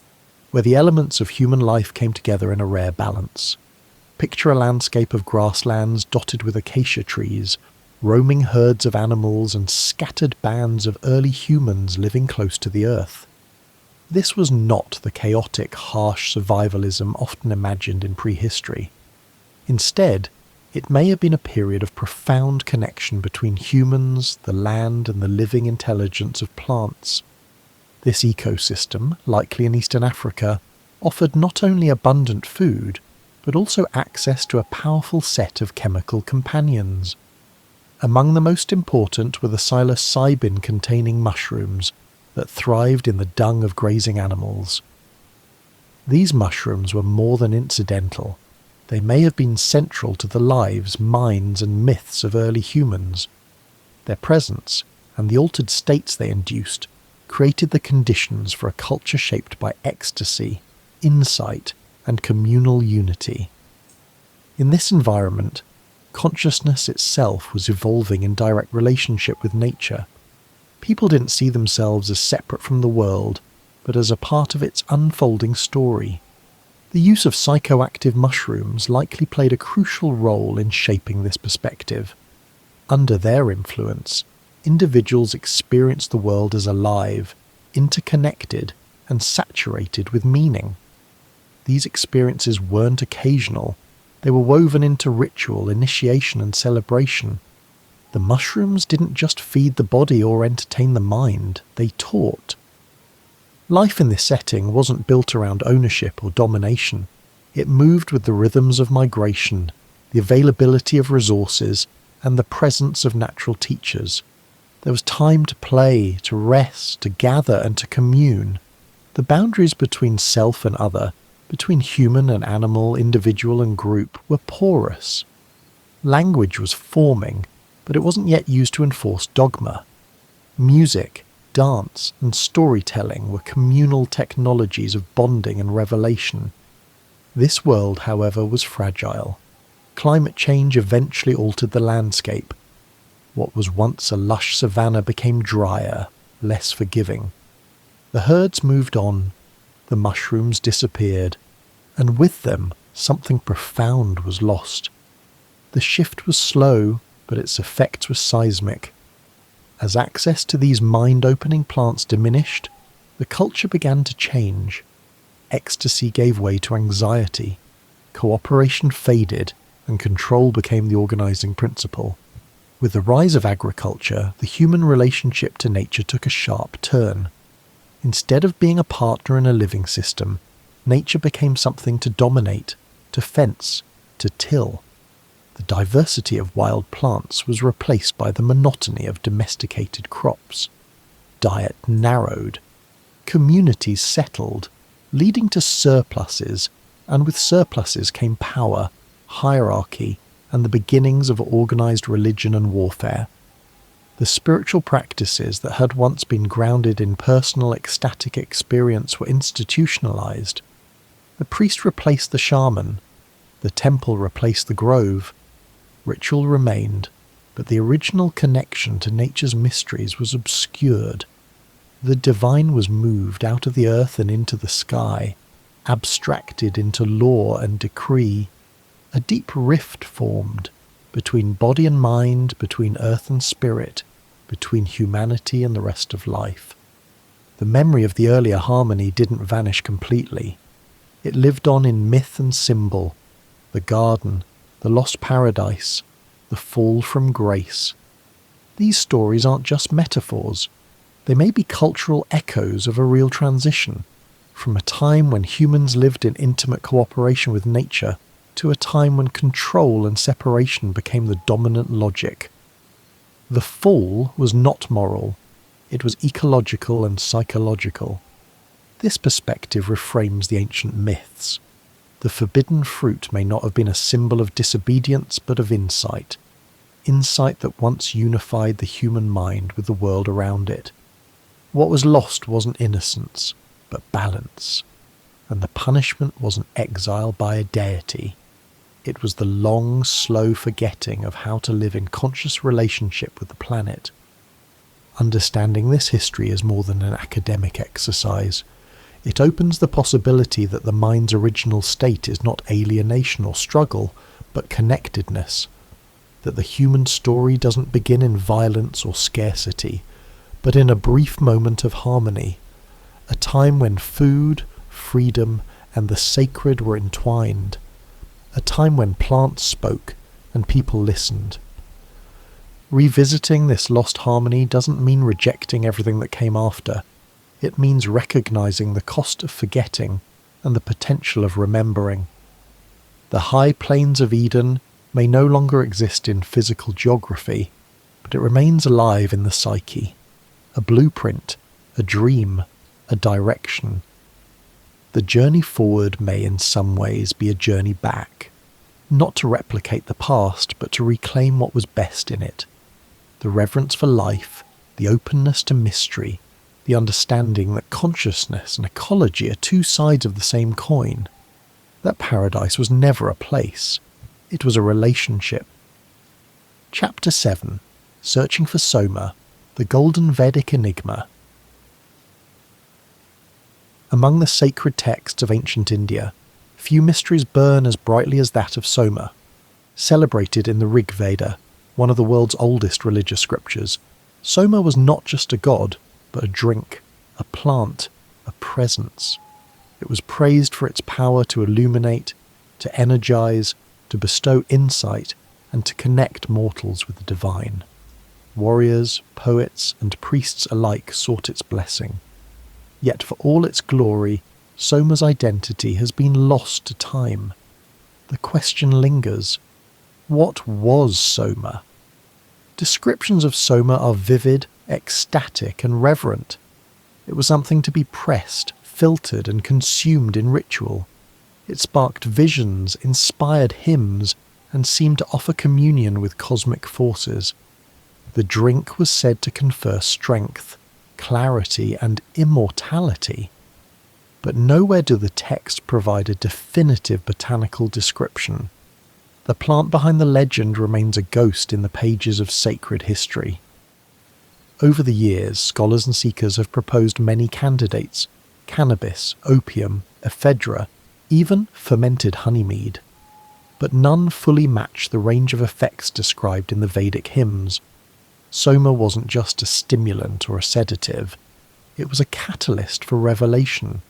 where the elements of human life came together in a rare balance. Picture a landscape of grasslands dotted with acacia trees, roaming herds of animals and scattered bands of early humans living close to the earth. This was not the chaotic, harsh survivalism often imagined in prehistory. Instead, it may have been a period of profound connection between humans, the land, and the living intelligence of plants. This ecosystem, likely in eastern Africa, offered not only abundant food, but also access to a powerful set of chemical companions. Among the most important were the psilocybin-containing mushrooms that thrived in the dung of grazing animals. These mushrooms were more than incidental. They may have been central to the lives, minds, and myths of early humans. Their presence, and the altered states they induced, created the conditions for a culture shaped by ecstasy, insight, and communal unity. In this environment, consciousness itself was evolving in direct relationship with nature. People didn't see themselves as separate from the world, but as a part of its unfolding story. The use of psychoactive mushrooms likely played a crucial role in shaping this perspective. Under their influence, individuals experienced the world as alive, interconnected, and saturated with meaning. These experiences weren't occasional. They were woven into ritual, initiation, and celebration. The mushrooms didn't just feed the body or entertain the mind, they taught. Life in this setting wasn't built around ownership or domination. It moved with the rhythms of migration, the availability of resources, and the presence of natural teachers. There was time to play, to rest, to gather, and to commune. The boundaries between self and other, between human and animal, individual and group, were porous. Language was forming, but it wasn't yet used to enforce dogma. Music, dance, and storytelling were communal technologies of bonding and revelation. This world, however, was fragile. Climate change eventually altered the landscape. What was once a lush savanna became drier, less forgiving. The herds moved on, the mushrooms disappeared, and with them something profound was lost. The shift was slow, but its effects were seismic. As access to these mind-opening plants diminished, the culture began to change. Ecstasy gave way to anxiety. Cooperation faded, and control became the organizing principle. With the rise of agriculture, the human relationship to nature took a sharp turn. Instead of being a partner in a living system, nature became something to dominate, to fence, to till. The diversity of wild plants was replaced by the monotony of domesticated crops. Diet narrowed. Communities settled, leading to surpluses, and with surpluses came power, hierarchy, and the beginnings of organized religion and warfare. The spiritual practices that had once been grounded in personal ecstatic experience were institutionalized. The priest replaced the shaman. The temple replaced the grove. Ritual remained, but the original connection to nature's mysteries was obscured. The divine was moved out of the earth and into the sky, abstracted into law and decree. A deep rift formed between body and mind, between earth and spirit, between humanity and the rest of life. The memory of the earlier harmony didn't vanish completely. It lived on in myth and symbol, the garden, the lost paradise, the fall from grace. These stories aren't just metaphors. They may be cultural echoes of a real transition, from a time when humans lived in intimate cooperation with nature to a time when control and separation became the dominant logic. The fall was not moral. It was ecological and psychological. This perspective reframes the ancient myths. The forbidden fruit may not have been a symbol of disobedience, but of insight. Insight that once unified the human mind with the world around it. What was lost wasn't innocence, but balance. And the punishment wasn't exile by a deity. It was the long, slow forgetting of how to live in conscious relationship with the planet. Understanding this history is more than an academic exercise. It opens the possibility that the mind's original state is not alienation or struggle, but connectedness. That the human story doesn't begin in violence or scarcity, but in a brief moment of harmony, a time when food, freedom, and the sacred were entwined, a time when plants spoke and people listened. Revisiting this lost harmony doesn't mean rejecting everything that came after. It means recognizing the cost of forgetting and the potential of remembering. The high plains of Eden may no longer exist in physical geography, but it remains alive in the psyche. A blueprint, a dream, a direction. The journey forward may in some ways be a journey back, not to replicate the past, but to reclaim what was best in it. The reverence for life, the openness to mystery, the understanding that consciousness and ecology are two sides of the same coin. That paradise was never a place. It was a relationship. Chapter 7. Searching for Soma, the Golden Vedic Enigma. Among the sacred texts of ancient India, few mysteries burn as brightly as that of Soma. Celebrated in the Rig Veda, one of the world's oldest religious scriptures, Soma was not just a god, but a drink, a plant, a presence. It was praised for its power to illuminate, to energize, to bestow insight, and to connect mortals with the divine. Warriors, poets, and priests alike sought its blessing. Yet for all its glory, Soma's identity has been lost to time. The question lingers: what was Soma? Descriptions of Soma are vivid, ecstatic, and reverent. It was something to be pressed, filtered, and consumed in ritual. It sparked visions, inspired hymns, and seemed to offer communion with cosmic forces. The drink was said to confer strength, clarity, and immortality. But nowhere do the texts provide a definitive botanical description. The plant behind the legend remains a ghost in the pages of sacred history. Over the years, scholars and seekers have proposed many candidates: cannabis, opium, ephedra, even fermented honeymead. But none fully match the range of effects described in the Vedic hymns. Soma wasn't just a stimulant or a sedative. It was a catalyst for revelation.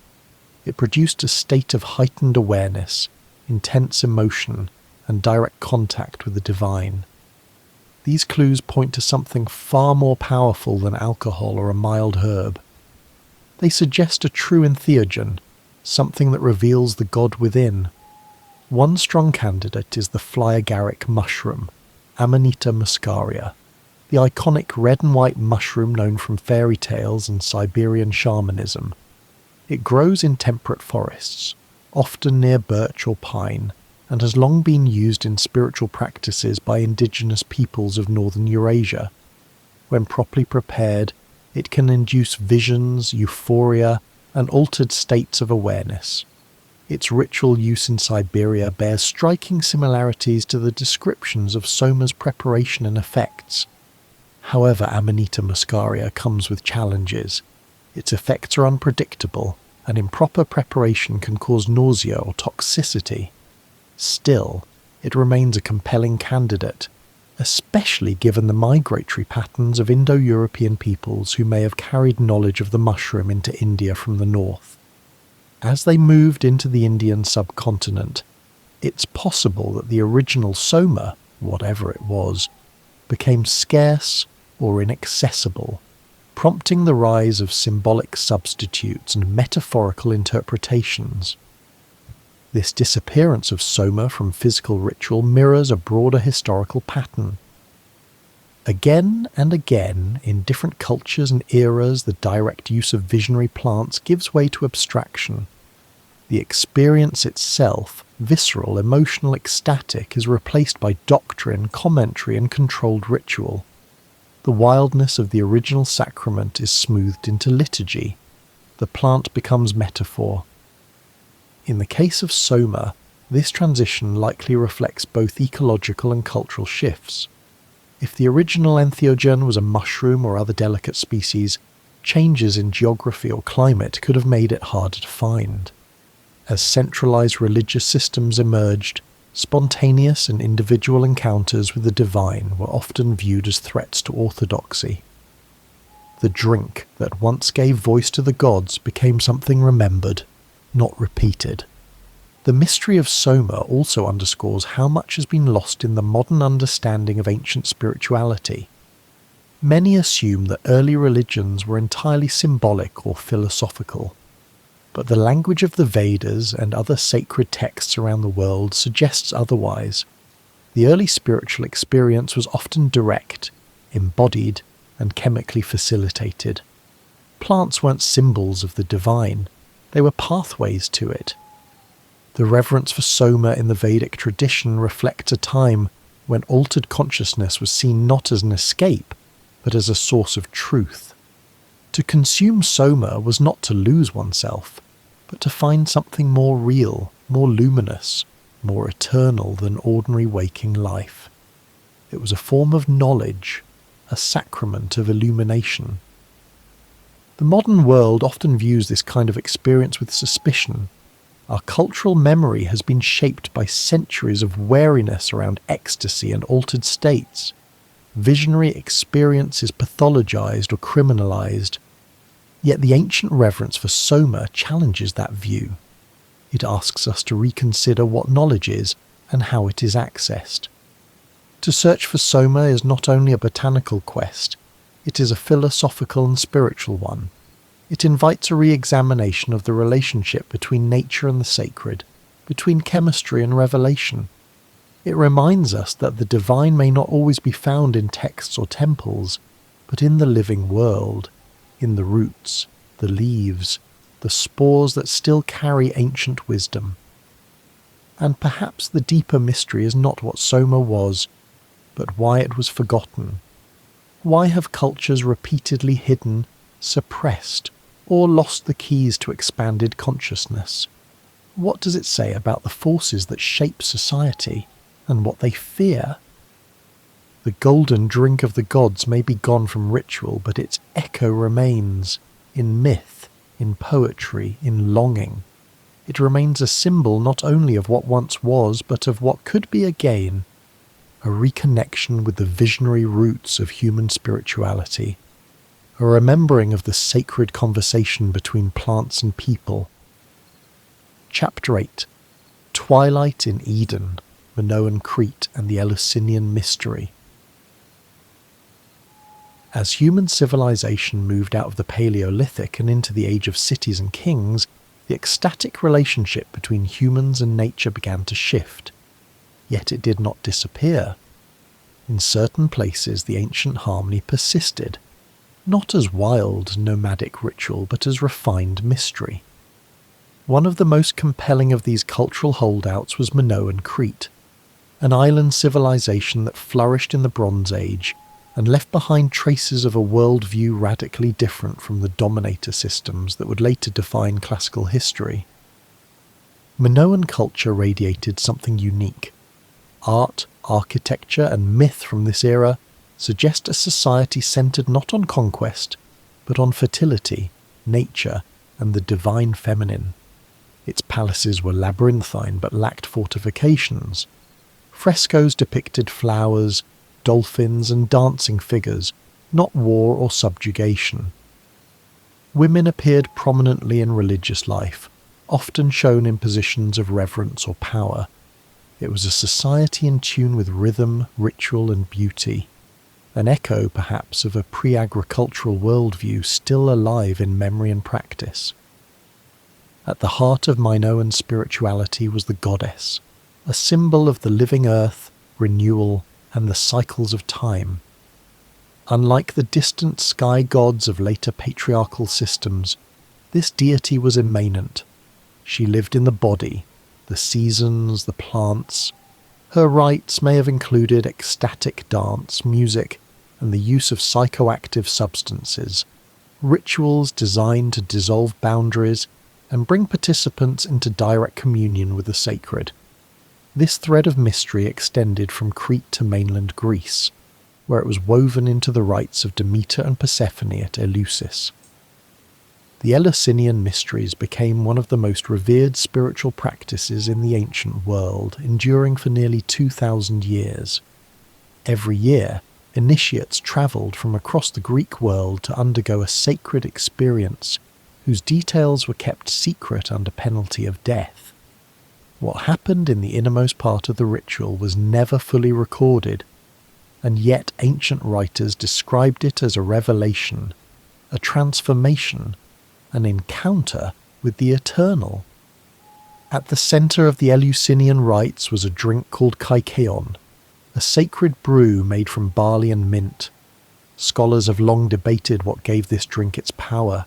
It produced a state of heightened awareness, intense emotion, and direct contact with the divine. These clues point to something far more powerful than alcohol or a mild herb. They suggest a true entheogen, something that reveals the god within. One strong candidate is the fly agaric mushroom, Amanita muscaria, the iconic red and white mushroom known from fairy tales and Siberian shamanism. It grows in temperate forests, often near birch or pine, and has long been used in spiritual practices by indigenous peoples of northern Eurasia. When properly prepared, it can induce visions, euphoria, and altered states of awareness. Its ritual use in Siberia bears striking similarities to the descriptions of Soma's preparation and effects. However, Amanita muscaria comes with challenges. Its effects are unpredictable, and improper preparation can cause nausea or toxicity. Still, it remains a compelling candidate, especially given the migratory patterns of Indo-European peoples who may have carried knowledge of the mushroom into India from the north. As they moved into the Indian subcontinent, it's possible that the original Soma, whatever it was, became scarce or inaccessible, prompting the rise of symbolic substitutes and metaphorical interpretations. This disappearance of Soma from physical ritual mirrors a broader historical pattern. Again and again, in different cultures and eras, the direct use of visionary plants gives way to abstraction. The experience itself, visceral, emotional, ecstatic, is replaced by doctrine, commentary, and controlled ritual. The wildness of the original sacrament is smoothed into liturgy. The plant becomes metaphor. In the case of Soma, this transition likely reflects both ecological and cultural shifts. If the original entheogen was a mushroom or other delicate species, changes in geography or climate could have made it harder to find. As centralized religious systems emerged, spontaneous and individual encounters with the divine were often viewed as threats to orthodoxy. The drink that once gave voice to the gods became something remembered, not repeated. The mystery of Soma also underscores how much has been lost in the modern understanding of ancient spirituality. Many assume that early religions were entirely symbolic or philosophical, but the language of the Vedas and other sacred texts around the world suggests otherwise. The early spiritual experience was often direct, embodied, and chemically facilitated. Plants weren't symbols of the divine, they were pathways to it. The reverence for Soma in the Vedic tradition reflects a time when altered consciousness was seen not as an escape, but as a source of truth. To consume Soma was not to lose oneself, but to find something more real, more luminous, more eternal than ordinary waking life. It was a form of knowledge, a sacrament of illumination. The modern world often views this kind of experience with suspicion. Our cultural memory has been shaped by centuries of wariness around ecstasy and altered states. visionary experience is pathologized or criminalized. Yet the ancient reverence for soma challenges that view. It asks us to reconsider what knowledge is and how it is accessed. To search for soma is not only a botanical quest, it is a philosophical and spiritual one. It invites a re-examination of the relationship between nature and the sacred, between chemistry and revelation. It reminds us that the divine may not always be found in texts or temples, but in the living world, in the roots, the leaves, the spores that still carry ancient wisdom. And perhaps the deeper mystery is not what soma was, but why it was forgotten. Why have cultures repeatedly hidden, suppressed, or lost the keys to expanded consciousness? What does it say about the forces that shape society, and what they fear? The golden drink of the gods may be gone from ritual, but its echo remains, in myth, in poetry, in longing. It remains a symbol not only of what once was, but of what could be again, a reconnection with the visionary roots of human spirituality, a remembering of the sacred conversation between plants and people. Chapter 8. Twilight in Eden, Minoan Crete and the Eleusinian Mystery. As human civilization moved out of the Paleolithic and into the age of cities and kings, the ecstatic relationship between humans and nature began to shift. Yet it did not disappear. In certain places the ancient harmony persisted, not as wild, nomadic ritual, but as refined mystery. One of the most compelling of these cultural holdouts was Minoan Crete, an island civilization that flourished in the Bronze Age and left behind traces of a worldview radically different from the dominator systems that would later define classical history. Minoan culture radiated something unique. Art, architecture, and myth from this era suggest a society centered not on conquest, but on fertility, nature, and the divine feminine. Its palaces were labyrinthine but lacked fortifications. Frescoes depicted flowers, dolphins, and dancing figures, not war or subjugation. Women appeared prominently in religious life, often shown in positions of reverence or power. It was a society in tune with rhythm, ritual, and beauty, an echo perhaps of a pre-agricultural worldview still alive in memory and practice. At the heart of Minoan spirituality was the goddess, a symbol of the living earth, renewal, and the cycles of time. Unlike the distant sky gods of later patriarchal systems, this deity was immanent. She lived in the body, the seasons, the plants. Her rites may have included ecstatic dance, music, and the use of psychoactive substances, rituals designed to dissolve boundaries and bring participants into direct communion with the sacred. This thread of mystery extended from Crete to mainland Greece, where it was woven into the rites of Demeter and Persephone at Eleusis. The Eleusinian mysteries became one of the most revered spiritual practices in the ancient world, enduring for nearly 2,000 years. Every year, initiates travelled from across the Greek world to undergo a sacred experience whose details were kept secret under penalty of death. What happened in the innermost part of the ritual was never fully recorded, and yet ancient writers described it as a revelation, a transformation, an encounter with the eternal. At the centre of the Eleusinian rites was a drink called kykeon, a sacred brew made from barley and mint. Scholars have long debated what gave this drink its power.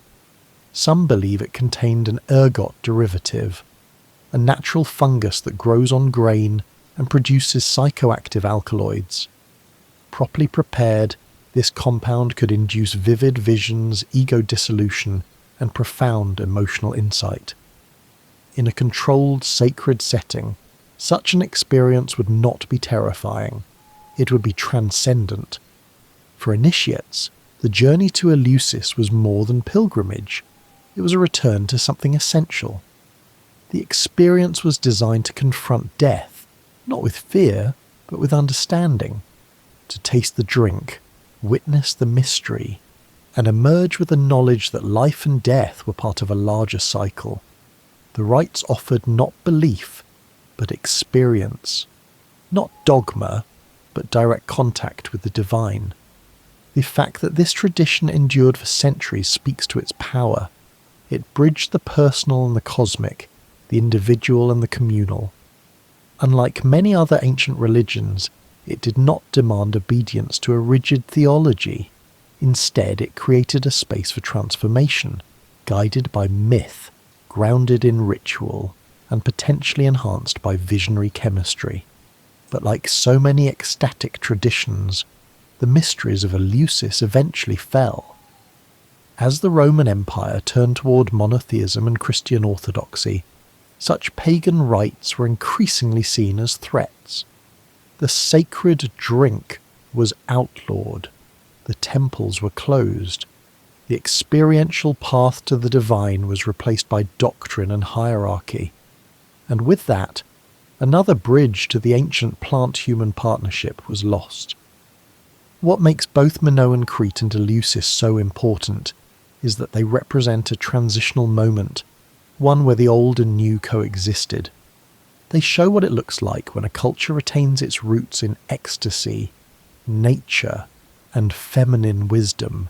Some believe it contained an ergot derivative, a natural fungus that grows on grain and produces psychoactive alkaloids. Properly prepared, this compound could induce vivid visions, ego dissolution, and profound emotional insight. In a controlled, sacred setting, such an experience would not be terrifying. It would be transcendent. For initiates, the journey to Eleusis was more than pilgrimage. It was a return to something essential. The experience was designed to confront death, not with fear, but with understanding, to taste the drink, witness the mystery, and emerge with the knowledge that life and death were part of a larger cycle. The rites offered not belief, but experience. Not dogma, but direct contact with the divine. The fact that this tradition endured for centuries speaks to its power. It bridged the personal and the cosmic, the individual and the communal. Unlike many other ancient religions, it did not demand obedience to a rigid theology. Instead, it created a space for transformation, guided by myth, grounded in ritual, and potentially enhanced by visionary chemistry. But like so many ecstatic traditions, the mysteries of Eleusis eventually fell. As the Roman Empire turned toward monotheism and Christian orthodoxy, such pagan rites were increasingly seen as threats. The sacred drink was outlawed, the temples were closed, the experiential path to the divine was replaced by doctrine and hierarchy, and with that, another bridge to the ancient plant-human partnership was lost. What makes both Minoan Crete and Eleusis so important is that they represent a transitional moment, one where the old and new coexisted. They show what it looks like when a culture retains its roots in ecstasy, nature, and feminine wisdom,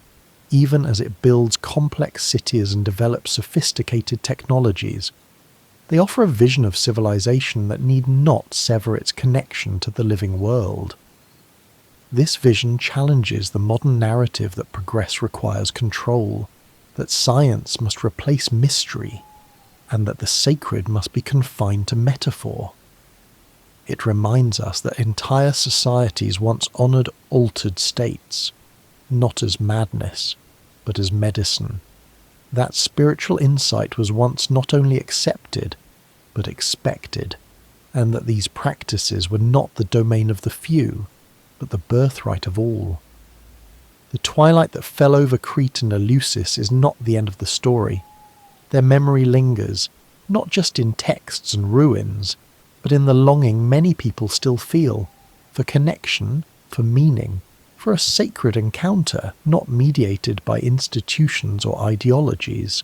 even as it builds complex cities and develops sophisticated technologies. They offer a vision of civilization that need not sever its connection to the living world. This vision challenges the modern narrative that progress requires control, that science must replace mystery, and that the sacred must be confined to metaphor. It reminds us that entire societies once honoured altered states, not as madness, but as medicine. That spiritual insight was once not only accepted, but expected, and that these practices were not the domain of the few, but the birthright of all. The twilight that fell over Crete and Eleusis is not the end of the story. Their memory lingers, not just in texts and ruins, but in the longing many people still feel, for connection, for meaning, for a sacred encounter not mediated by institutions or ideologies,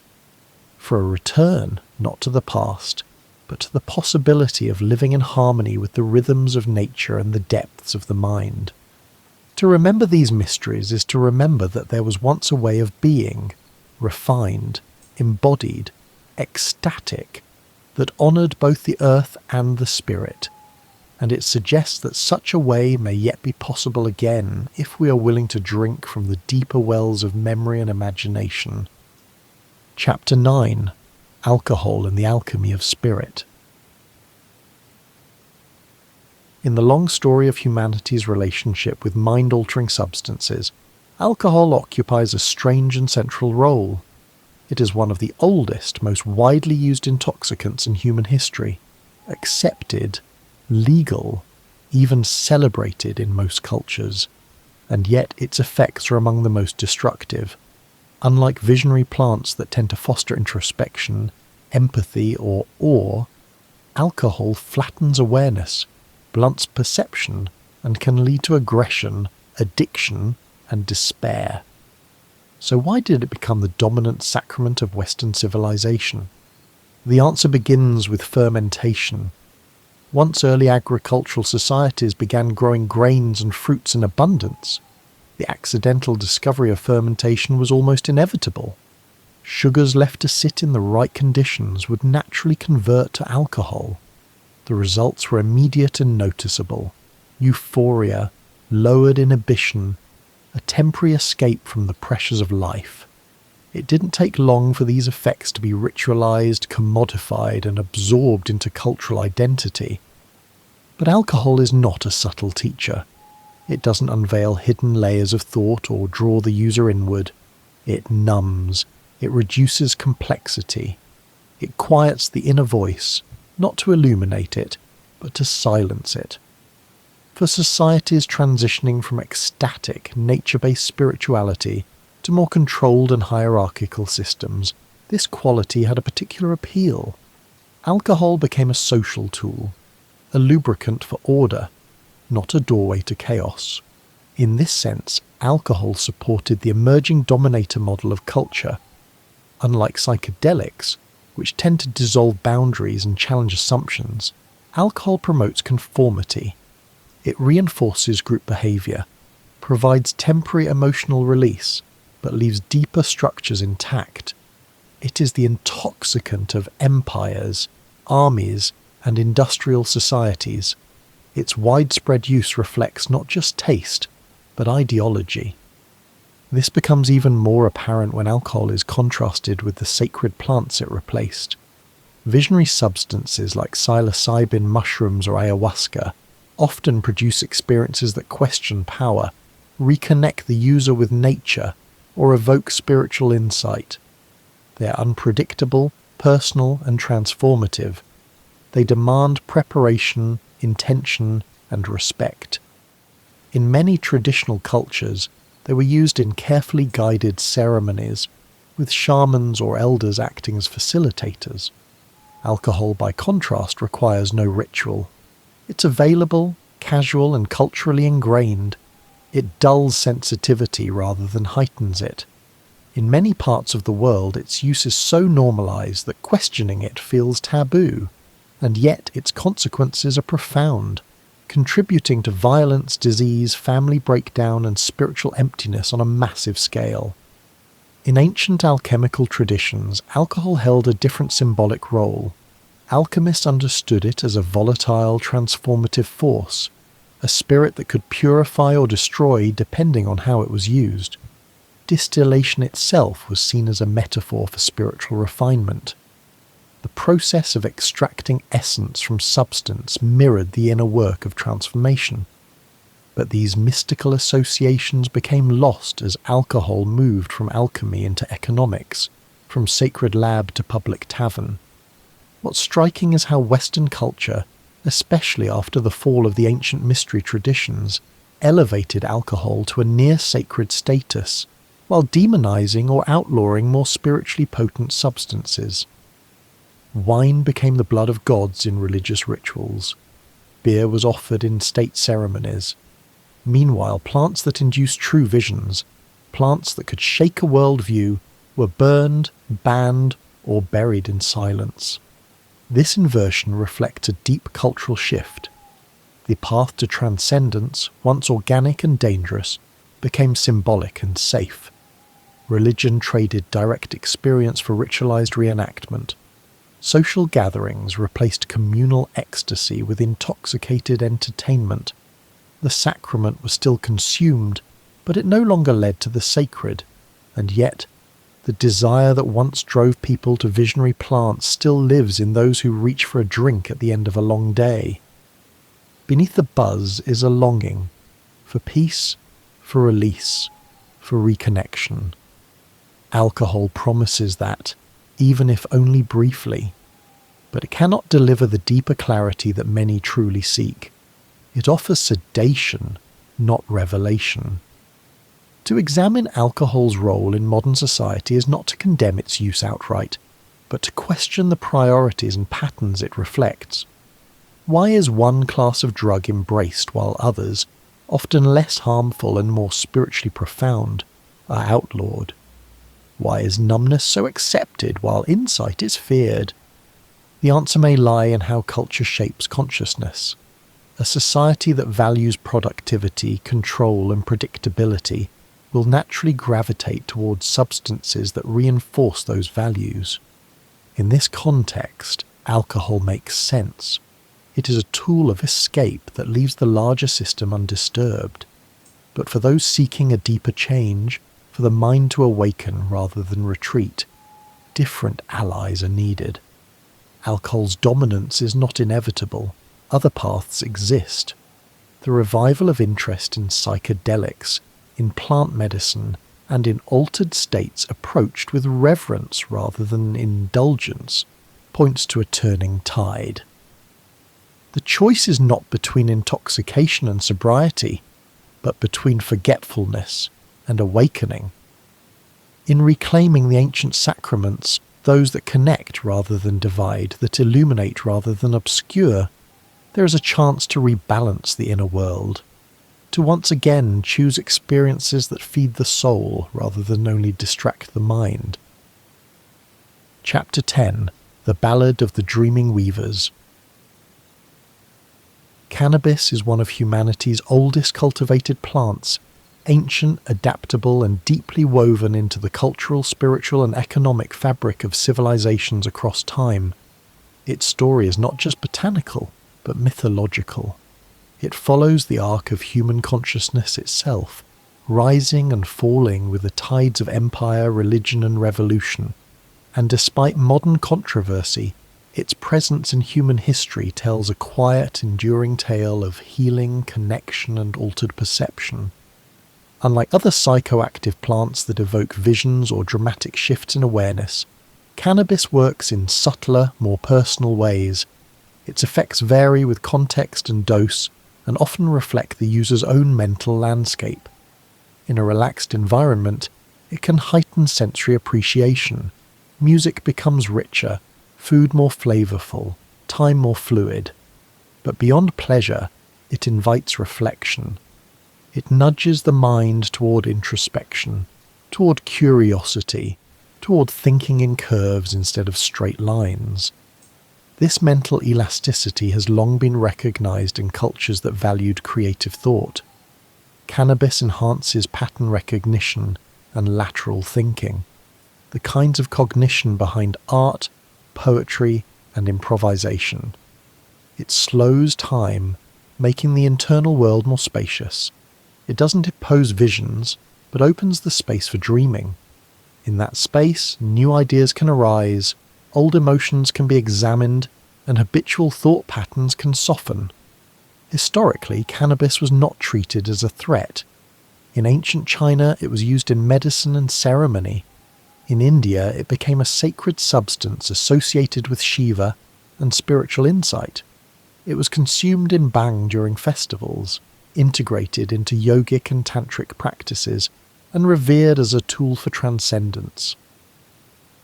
for a return not to the past, but to the possibility of living in harmony with the rhythms of nature and the depths of the mind. To remember these mysteries is to remember that there was once a way of being, refined, embodied, ecstatic, that honoured both the earth and the spirit, and it suggests that such a way may yet be possible again if we are willing to drink from the deeper wells of memory and imagination. Chapter 9: Alcohol and the Alchemy of Spirit. In the long story of humanity's relationship with mind-altering substances, alcohol occupies a strange and central role. It is one of the oldest, most widely used intoxicants in human history, accepted, legal, even celebrated in most cultures, and yet its effects are among the most destructive. Unlike visionary plants that tend to foster introspection, empathy, or awe, alcohol flattens awareness, blunts perception, and can lead to aggression, addiction, and despair. So why did it become the dominant sacrament of Western civilization? The answer begins with fermentation. Once early agricultural societies began growing grains and fruits in abundance, the accidental discovery of fermentation was almost inevitable. Sugars left to sit in the right conditions would naturally convert to alcohol. The results were immediate and noticeable: euphoria, lowered inhibition, a temporary escape from the pressures of life. It didn't take long for these effects to be ritualized, commodified, and absorbed into cultural identity. But alcohol is not a subtle teacher. It doesn't unveil hidden layers of thought or draw the user inward. It numbs. It reduces complexity. It quiets the inner voice, not to illuminate it, but to silence it. For societies transitioning from ecstatic, nature-based spirituality to more controlled and hierarchical systems, this quality had a particular appeal. Alcohol became a social tool, a lubricant for order, not a doorway to chaos. In this sense, alcohol supported the emerging dominator model of culture. Unlike psychedelics, which tend to dissolve boundaries and challenge assumptions, alcohol promotes conformity. It reinforces group behaviour, provides temporary emotional release, but leaves deeper structures intact. It is the intoxicant of empires, armies, and industrial societies. Its widespread use reflects not just taste, but ideology. This becomes even more apparent when alcohol is contrasted with the sacred plants it replaced. Visionary substances like psilocybin mushrooms or ayahuasca often produce experiences that question power, reconnect the user with nature, or evoke spiritual insight. They are unpredictable, personal, and transformative. They demand preparation, intention, and respect. In many traditional cultures, they were used in carefully guided ceremonies, with shamans or elders acting as facilitators. Alcohol, by contrast, requires no ritual. It's available, casual, and culturally ingrained. It dulls sensitivity rather than heightens it. In many parts of the world, its use is so normalized that questioning it feels taboo, and yet its consequences are profound, contributing to violence, disease, family breakdown, and spiritual emptiness on a massive scale. In ancient alchemical traditions, alcohol held a different symbolic role. Alchemists understood it as a volatile, transformative force, a spirit that could purify or destroy depending on how it was used. Distillation itself was seen as a metaphor for spiritual refinement. The process of extracting essence from substance mirrored the inner work of transformation. But these mystical associations became lost as alcohol moved from alchemy into economics, from sacred lab to public tavern. What's striking is how Western culture, especially after the fall of the ancient mystery traditions, elevated alcohol to a near-sacred status, while demonizing or outlawing more spiritually potent substances. Wine became the blood of gods in religious rituals. Beer was offered in state ceremonies. Meanwhile, plants that induced true visions, plants that could shake a worldview, were burned, banned, or buried in silence. This inversion reflects a deep cultural shift. The path to transcendence, once organic and dangerous, became symbolic and safe. Religion traded direct experience for ritualized reenactment. Social gatherings replaced communal ecstasy with intoxicated entertainment. The sacrament was still consumed, but it no longer led to the sacred, and yet the desire that once drove people to visionary plants still lives in those who reach for a drink at the end of a long day. Beneath the buzz is a longing for peace, for release, for reconnection. Alcohol promises that, even if only briefly, but it cannot deliver the deeper clarity that many truly seek. It offers sedation, not revelation. To examine alcohol's role in modern society is not to condemn its use outright, but to question the priorities and patterns it reflects. Why is one class of drug embraced while others, often less harmful and more spiritually profound, are outlawed? Why is numbness so accepted while insight is feared? The answer may lie in how culture shapes consciousness. A society that values productivity, control, and predictability will naturally gravitate towards substances that reinforce those values. In this context, alcohol makes sense. It is a tool of escape that leaves the larger system undisturbed. But for those seeking a deeper change, for the mind to awaken rather than retreat, different allies are needed. Alcohol's dominance is not inevitable. Other paths exist. The revival of interest in psychedelics, in plant medicine, and in altered states approached with reverence rather than indulgence, points to a turning tide. The choice is not between intoxication and sobriety, but between forgetfulness and awakening. In reclaiming the ancient sacraments, those that connect rather than divide, that illuminate rather than obscure, there is a chance to rebalance the inner world. to once again choose experiences that feed the soul rather than only distract the mind. Chapter 10. The Ballad of the Dreaming Weavers. Cannabis is one of humanity's oldest cultivated plants, ancient, adaptable, and deeply woven into the cultural, spiritual, and economic fabric of civilizations across time. Its story is not just botanical, but mythological. It follows the arc of human consciousness itself, rising and falling with the tides of empire, religion, and revolution. And despite modern controversy, its presence in human history tells a quiet, enduring tale of healing, connection, and altered perception. Unlike other psychoactive plants that evoke visions or dramatic shifts in awareness, cannabis works in subtler, more personal ways. Its effects vary with context and dose, and often reflect the user's own mental landscape. In a relaxed environment, it can heighten sensory appreciation. Music becomes richer, food more flavorful, time more fluid. But beyond pleasure, it invites reflection. It nudges the mind toward introspection, toward curiosity, toward thinking in curves instead of straight lines. This mental elasticity has long been recognized in cultures that valued creative thought. Cannabis enhances pattern recognition and lateral thinking, the kinds of cognition behind art, poetry, and improvisation. It slows time, making the internal world more spacious. It doesn't impose visions, but opens the space for dreaming. In that space, new ideas can arise, old emotions can be examined, and habitual thought patterns can soften. Historically, cannabis was not treated as a threat. In ancient China, it was used in medicine and ceremony. In India, it became a sacred substance associated with Shiva and spiritual insight. It was consumed in bang during festivals, integrated into yogic and tantric practices, and revered as a tool for transcendence.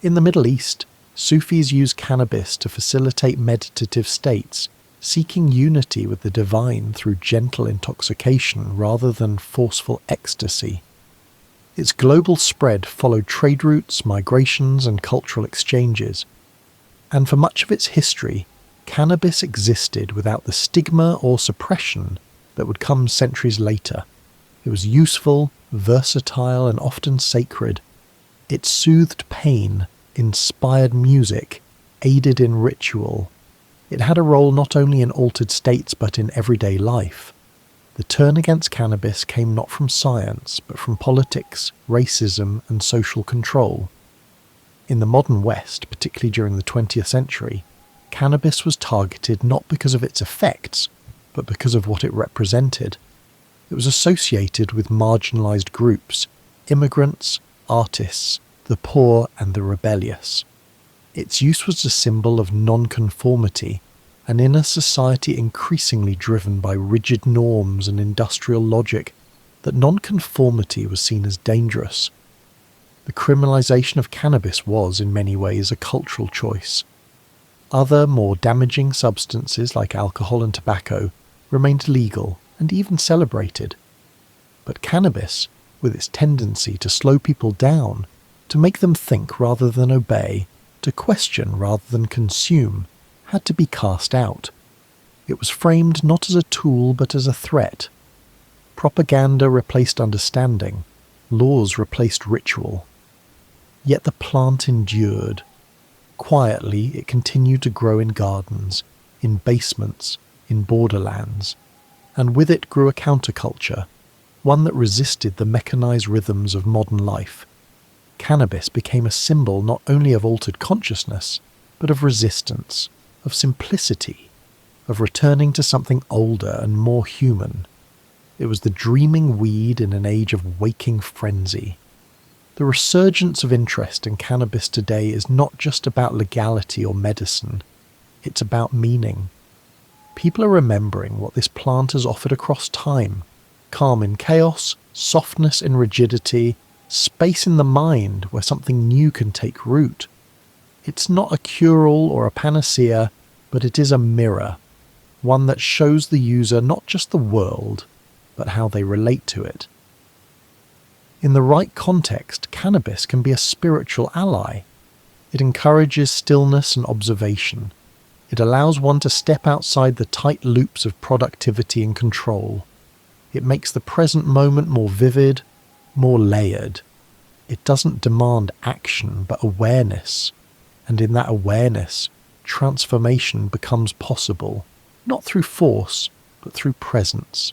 In the Middle East, Sufis use cannabis to facilitate meditative states, seeking unity with the divine through gentle intoxication rather than forceful ecstasy. Its global spread followed trade routes, migrations, and cultural exchanges. And for much of its history, cannabis existed without the stigma or suppression that would come centuries later. It was useful, versatile, and often sacred. It soothed pain, inspired music, aided in ritual. It had a role not only in altered states but in everyday life. The turn against cannabis came not from science, but from politics, racism, and social control. In the modern West, particularly during the 20th century, cannabis was targeted not because of its effects, but because of what it represented. It was associated with marginalized groups, immigrants, artists, the poor, and the rebellious. Its use was a symbol of nonconformity, and in a society increasingly driven by rigid norms and industrial logic, that nonconformity was seen as dangerous. The criminalization of cannabis was, in many ways, a cultural choice. Other, more damaging substances like alcohol and tobacco remained legal and even celebrated. But cannabis, with its tendency to slow people down, to make them think rather than obey, to question rather than consume, had to be cast out. It was framed not as a tool but as a threat. Propaganda replaced understanding, laws replaced ritual. Yet the plant endured. Quietly, it continued to grow in gardens, in basements, in borderlands, and with it grew a counterculture, one that resisted the mechanized rhythms of modern life. Cannabis became a symbol not only of altered consciousness, but of resistance, of simplicity, of returning to something older and more human. It was the dreaming weed in an age of waking frenzy. The resurgence of interest in cannabis today is not just about legality or medicine, it's about meaning. People are remembering what this plant has offered across time: calm in chaos, softness in rigidity, space in the mind where something new can take root. It's not a cure-all or a panacea, but it is a mirror, one that shows the user not just the world, but how they relate to it. In the right context, cannabis can be a spiritual ally. It encourages stillness and observation. It allows one to step outside the tight loops of productivity and control. It makes the present moment more vivid, more layered. It doesn't demand action, but awareness. And in that awareness, transformation becomes possible, not through force, but through presence.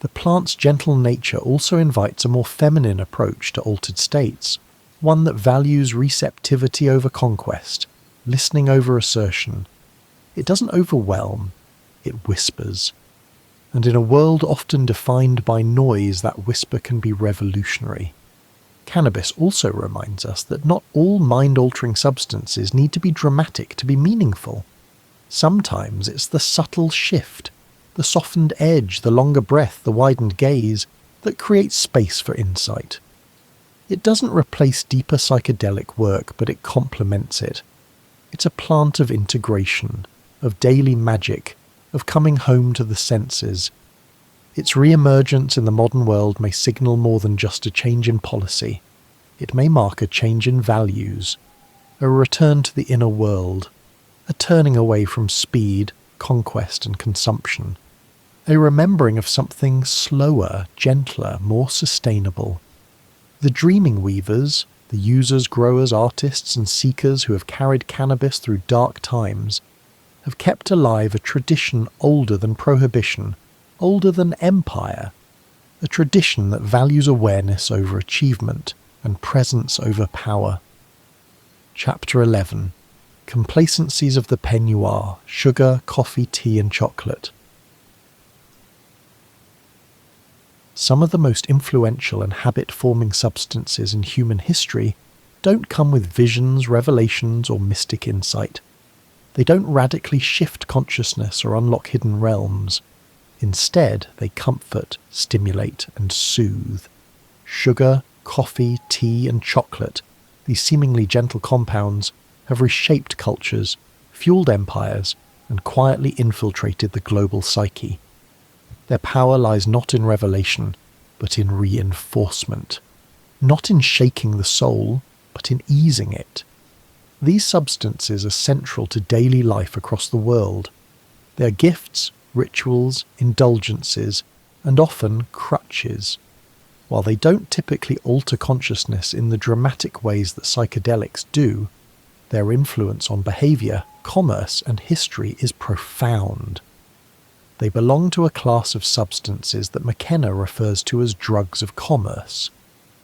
The plant's gentle nature also invites a more feminine approach to altered states, one that values receptivity over conquest, listening over assertion. It doesn't overwhelm, it whispers. And in a world often defined by noise, that whisper can be revolutionary. Cannabis also reminds us that not all mind-altering substances need to be dramatic to be meaningful. Sometimes it's the subtle shift, the softened edge, the longer breath, the widened gaze, that creates space for insight. It doesn't replace deeper psychedelic work, but it complements it. It's a plant of integration, of daily magic, of coming home to the senses. Its re-emergence in the modern world may signal more than just a change in policy. It may mark a change in values, a return to the inner world, a turning away from speed, conquest and consumption, a remembering of something slower, gentler, more sustainable. The dreaming weavers, the users, growers, artists and seekers who have carried cannabis through dark times, have kept alive a tradition older than prohibition, older than empire, a tradition that values awareness over achievement and presence over power. Chapter 11. Complacencies of the peignoir, sugar, coffee, tea and chocolate. Some of the most influential and habit-forming substances in human history don't come with visions, revelations or mystic insight. They don't radically shift consciousness or unlock hidden realms. Instead, they comfort, stimulate, and soothe. Sugar, coffee, tea, and chocolate, these seemingly gentle compounds, have reshaped cultures, fueled empires, and quietly infiltrated the global psyche. Their power lies not in revelation, but in reinforcement. Not in shaking the soul, but in easing it. These substances are central to daily life across the world. They are gifts, rituals, indulgences, and often crutches. While they don't typically alter consciousness in the dramatic ways that psychedelics do, their influence on behavior, commerce, and history is profound. They belong to a class of substances that McKenna refers to as drugs of commerce.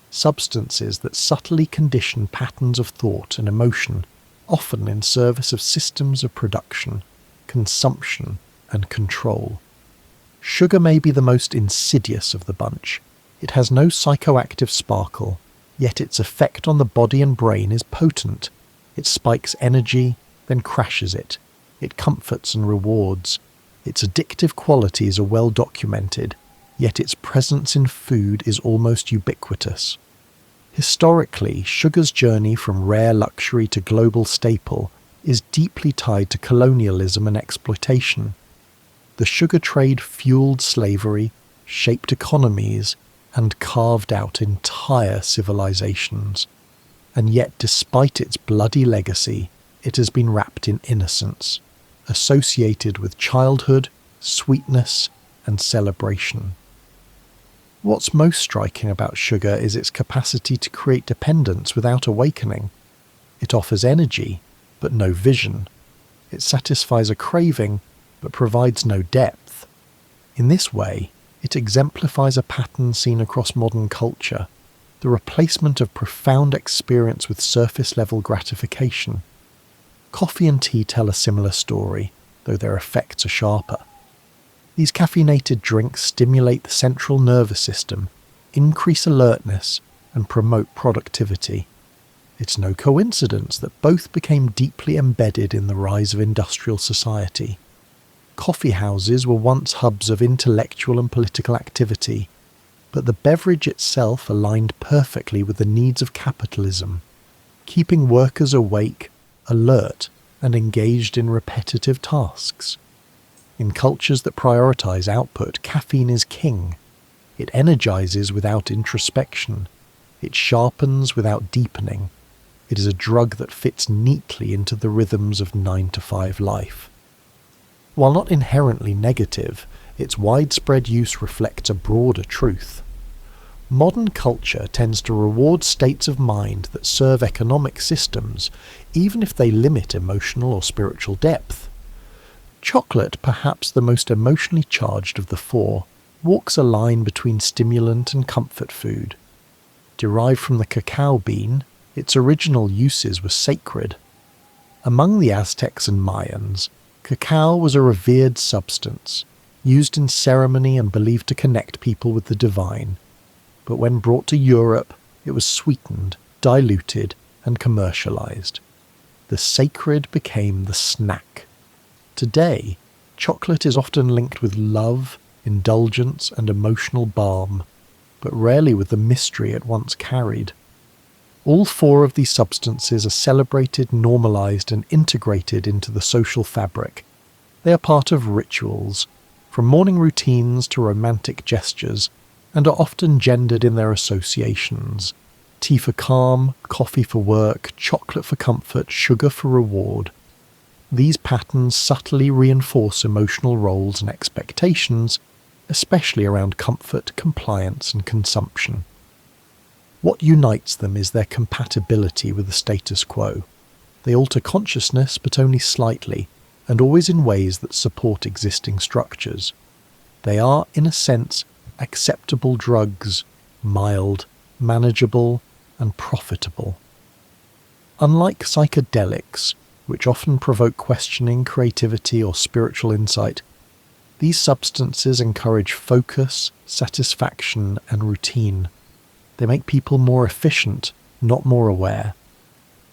Substances that subtly condition patterns of thought and emotion, often in service of systems of production, consumption, and control. Sugar may be the most insidious of the bunch. It has no psychoactive sparkle, yet its effect on the body and brain is potent. It spikes energy, then crashes it. It comforts and rewards. Its addictive qualities are well documented, yet its presence in food is almost ubiquitous. Historically, sugar's journey from rare luxury to global staple is deeply tied to colonialism and exploitation. The sugar trade fueled slavery, shaped economies, and carved out entire civilizations. And yet, despite its bloody legacy, it has been wrapped in innocence, associated with childhood, sweetness, and celebration. What's most striking about sugar is its capacity to create dependence without awakening. It offers energy, but no vision. It satisfies a craving, but provides no depth. In this way, it exemplifies a pattern seen across modern culture, the replacement of profound experience with surface-level gratification. Coffee and tea tell a similar story, though their effects are sharper. These caffeinated drinks stimulate the central nervous system, increase alertness, and promote productivity. It's no coincidence that both became deeply embedded in the rise of industrial society. Coffee houses were once hubs of intellectual and political activity, but the beverage itself aligned perfectly with the needs of capitalism, keeping workers awake, alert, and engaged in repetitive tasks. In cultures that prioritize output, caffeine is king. It energizes without introspection. It sharpens without deepening. It is a drug that fits neatly into the rhythms of 9-to-5 life. While not inherently negative, its widespread use reflects a broader truth. Modern culture tends to reward states of mind that serve economic systems, even if they limit emotional or spiritual depth. Chocolate, perhaps the most emotionally charged of the four, walks a line between stimulant and comfort food. Derived from the cacao bean, its original uses were sacred. Among the Aztecs and Mayans, cacao was a revered substance, used in ceremony and believed to connect people with the divine. But when brought to Europe, it was sweetened, diluted, and commercialized. The sacred became the snack. Today, chocolate is often linked with love, indulgence, and emotional balm, but rarely with the mystery it once carried. All four of these substances are celebrated, normalized, and integrated into the social fabric. They are part of rituals, from morning routines to romantic gestures, and are often gendered in their associations. Tea for calm, coffee for work, chocolate for comfort, sugar for reward. These patterns subtly reinforce emotional roles and expectations, especially around comfort, compliance, and consumption. What unites them is their compatibility with the status quo. They alter consciousness, but only slightly, and always in ways that support existing structures. They are, in a sense, acceptable drugs, mild, manageable, and profitable. Unlike psychedelics, which often provoke questioning, creativity, or spiritual insight, these substances encourage focus, satisfaction, and routine. They make people more efficient, not more aware.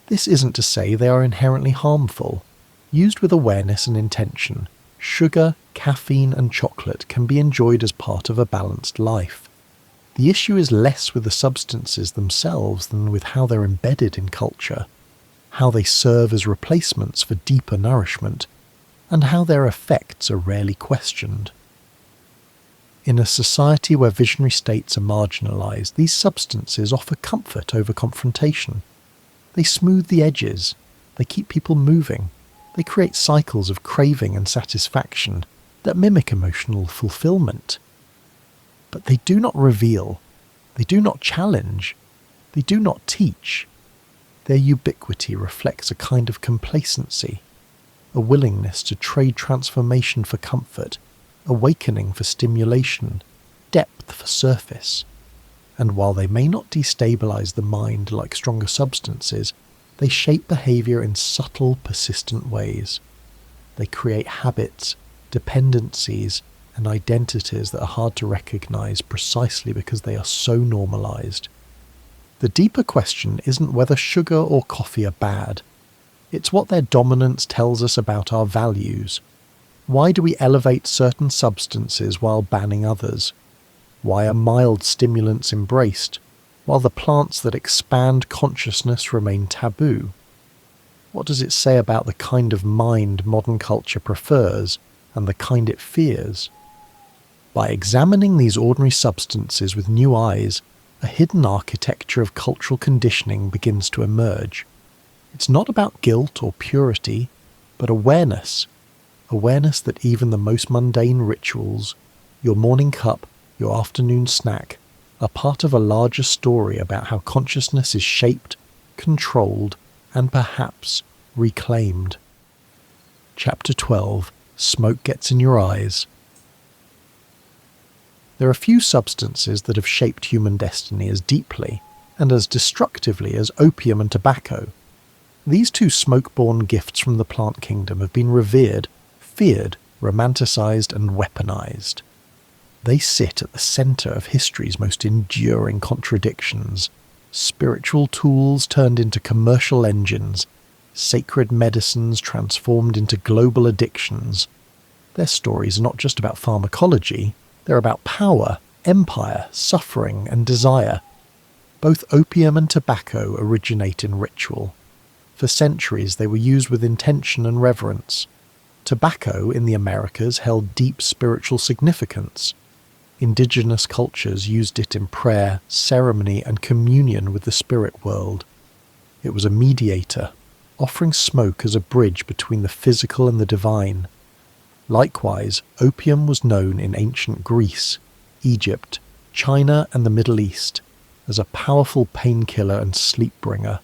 This isn't to say they are inherently harmful. Used with awareness and intention, sugar, caffeine, and chocolate can be enjoyed as part of a balanced life. The issue is less with the substances themselves than with how they're embedded in culture, how they serve as replacements for deeper nourishment, and how their effects are rarely questioned. In a society where visionary states are marginalized, these substances offer comfort over confrontation. They smooth the edges, they keep people moving, they create cycles of craving and satisfaction that mimic emotional fulfillment. But they do not reveal, they do not challenge, they do not teach. Their ubiquity reflects a kind of complacency, a willingness to trade transformation for comfort, awakening for stimulation, depth for surface. And while they may not destabilize the mind like stronger substances, they shape behavior in subtle, persistent ways. They create habits, dependencies, and identities that are hard to recognize precisely because they are so normalized. The deeper question isn't whether sugar or coffee are bad. It's what their dominance tells us about our values. Why do we elevate certain substances while banning others? Why are mild stimulants embraced, while the plants that expand consciousness remain taboo? What does it say about the kind of mind modern culture prefers and the kind it fears? By examining these ordinary substances with new eyes, a hidden architecture of cultural conditioning begins to emerge. It's not about guilt or purity, but awareness. Awareness that even the most mundane rituals, your morning cup, your afternoon snack, are part of a larger story about how consciousness is shaped, controlled, and perhaps reclaimed. Chapter 12. Smoke Gets in Your Eyes. There are few substances that have shaped human destiny as deeply and as destructively as opium and tobacco. These two smoke-borne gifts from the plant kingdom have been revered, feared, romanticized, and weaponized. They sit at the center of history's most enduring contradictions, spiritual tools turned into commercial engines, sacred medicines transformed into global addictions. Their stories are not just about pharmacology, they're about power, empire, suffering, and desire. Both opium and tobacco originate in ritual. For centuries they were used with intention and reverence. Tobacco in the Americas held deep spiritual significance. Indigenous cultures used it in prayer, ceremony, and communion with the spirit world. It was a mediator, offering smoke as a bridge between the physical and the divine. Likewise, opium was known in ancient Greece, Egypt, China, and the Middle East as a powerful painkiller and sleep bringer.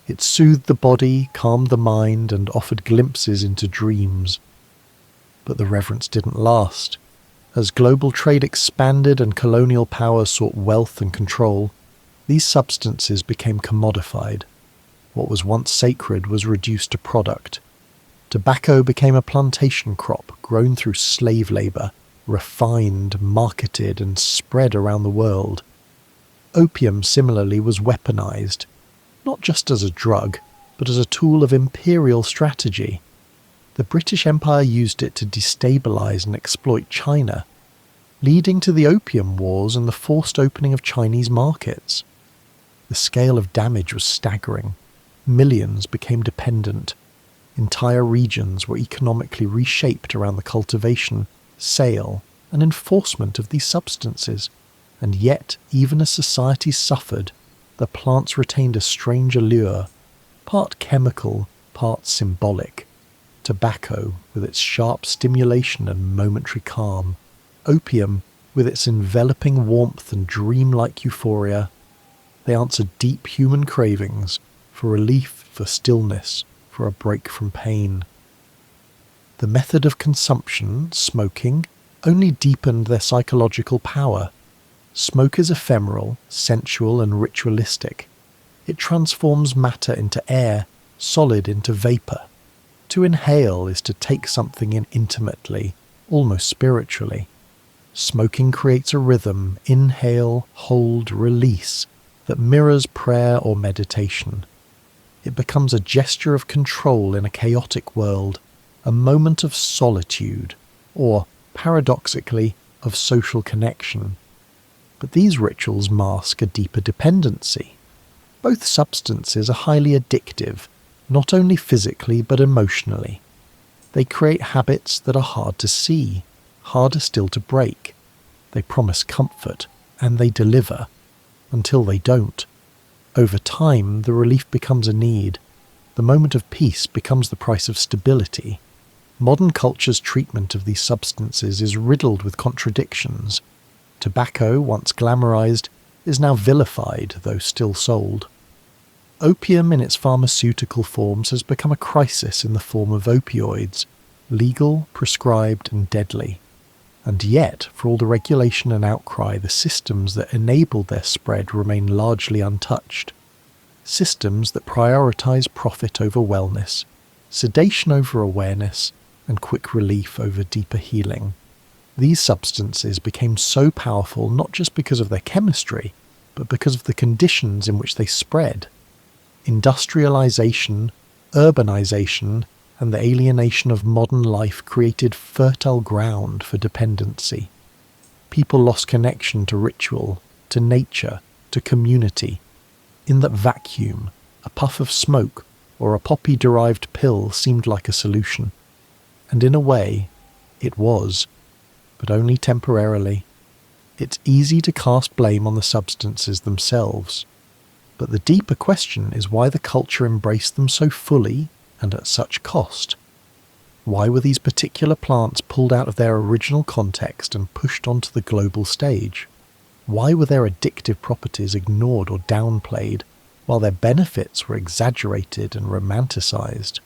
It soothed the body, calmed the mind, and offered glimpses into dreams. But the reverence didn't last. As global trade expanded and colonial powers sought wealth and control, these substances became commodified. What was once sacred was reduced to product. Tobacco became a plantation crop grown through slave labour, refined, marketed, and spread around the world. Opium similarly was weaponized, not just as a drug, but as a tool of imperial strategy. The British Empire used it to destabilize and exploit China, leading to the Opium Wars and the forced opening of Chinese markets. The scale of damage was staggering. Millions became dependent. Entire regions were economically reshaped around the cultivation, sale, and enforcement of these substances. And yet, even as society suffered, the plants retained a strange allure, part chemical, part symbolic. Tobacco, with its sharp stimulation and momentary calm. Opium, with its enveloping warmth and dreamlike euphoria. They answered deep human cravings, for relief, for stillness, for a break from pain. The method of consumption, smoking, only deepened their psychological power. Smoke is ephemeral, sensual, and ritualistic. It transforms matter into air, solid into vapour. To inhale is to take something in intimately, almost spiritually. Smoking creates a rhythm, inhale, hold, release, that mirrors prayer or meditation. It becomes a gesture of control in a chaotic world, a moment of solitude, or, paradoxically, of social connection. But these rituals mask a deeper dependency. Both substances are highly addictive, not only physically but emotionally. They create habits that are hard to see, harder still to break. They promise comfort, and they deliver, until they don't. Over time, the relief becomes a need. The moment of peace becomes the price of stability. Modern culture's treatment of these substances is riddled with contradictions. Tobacco, once glamorized, is now vilified, though still sold. Opium in its pharmaceutical forms has become a crisis in the form of opioids, legal, prescribed, and deadly. And yet, for all the regulation and outcry, the systems that enabled their spread remain largely untouched. Systems that prioritize profit over wellness, sedation over awareness, and quick relief over deeper healing. These substances became so powerful not just because of their chemistry, but because of the conditions in which they spread. Industrialization, urbanization, and the alienation of modern life created fertile ground for dependency. People lost connection to ritual, to nature, to community. In that vacuum, a puff of smoke or a poppy-derived pill seemed like a solution. And in a way, it was, but only temporarily. It's easy to cast blame on the substances themselves. But the deeper question is why the culture embraced them so fully and at such cost. Why were these particular plants pulled out of their original context and pushed onto the global stage? Why were their addictive properties ignored or downplayed, while their benefits were exaggerated and romanticized?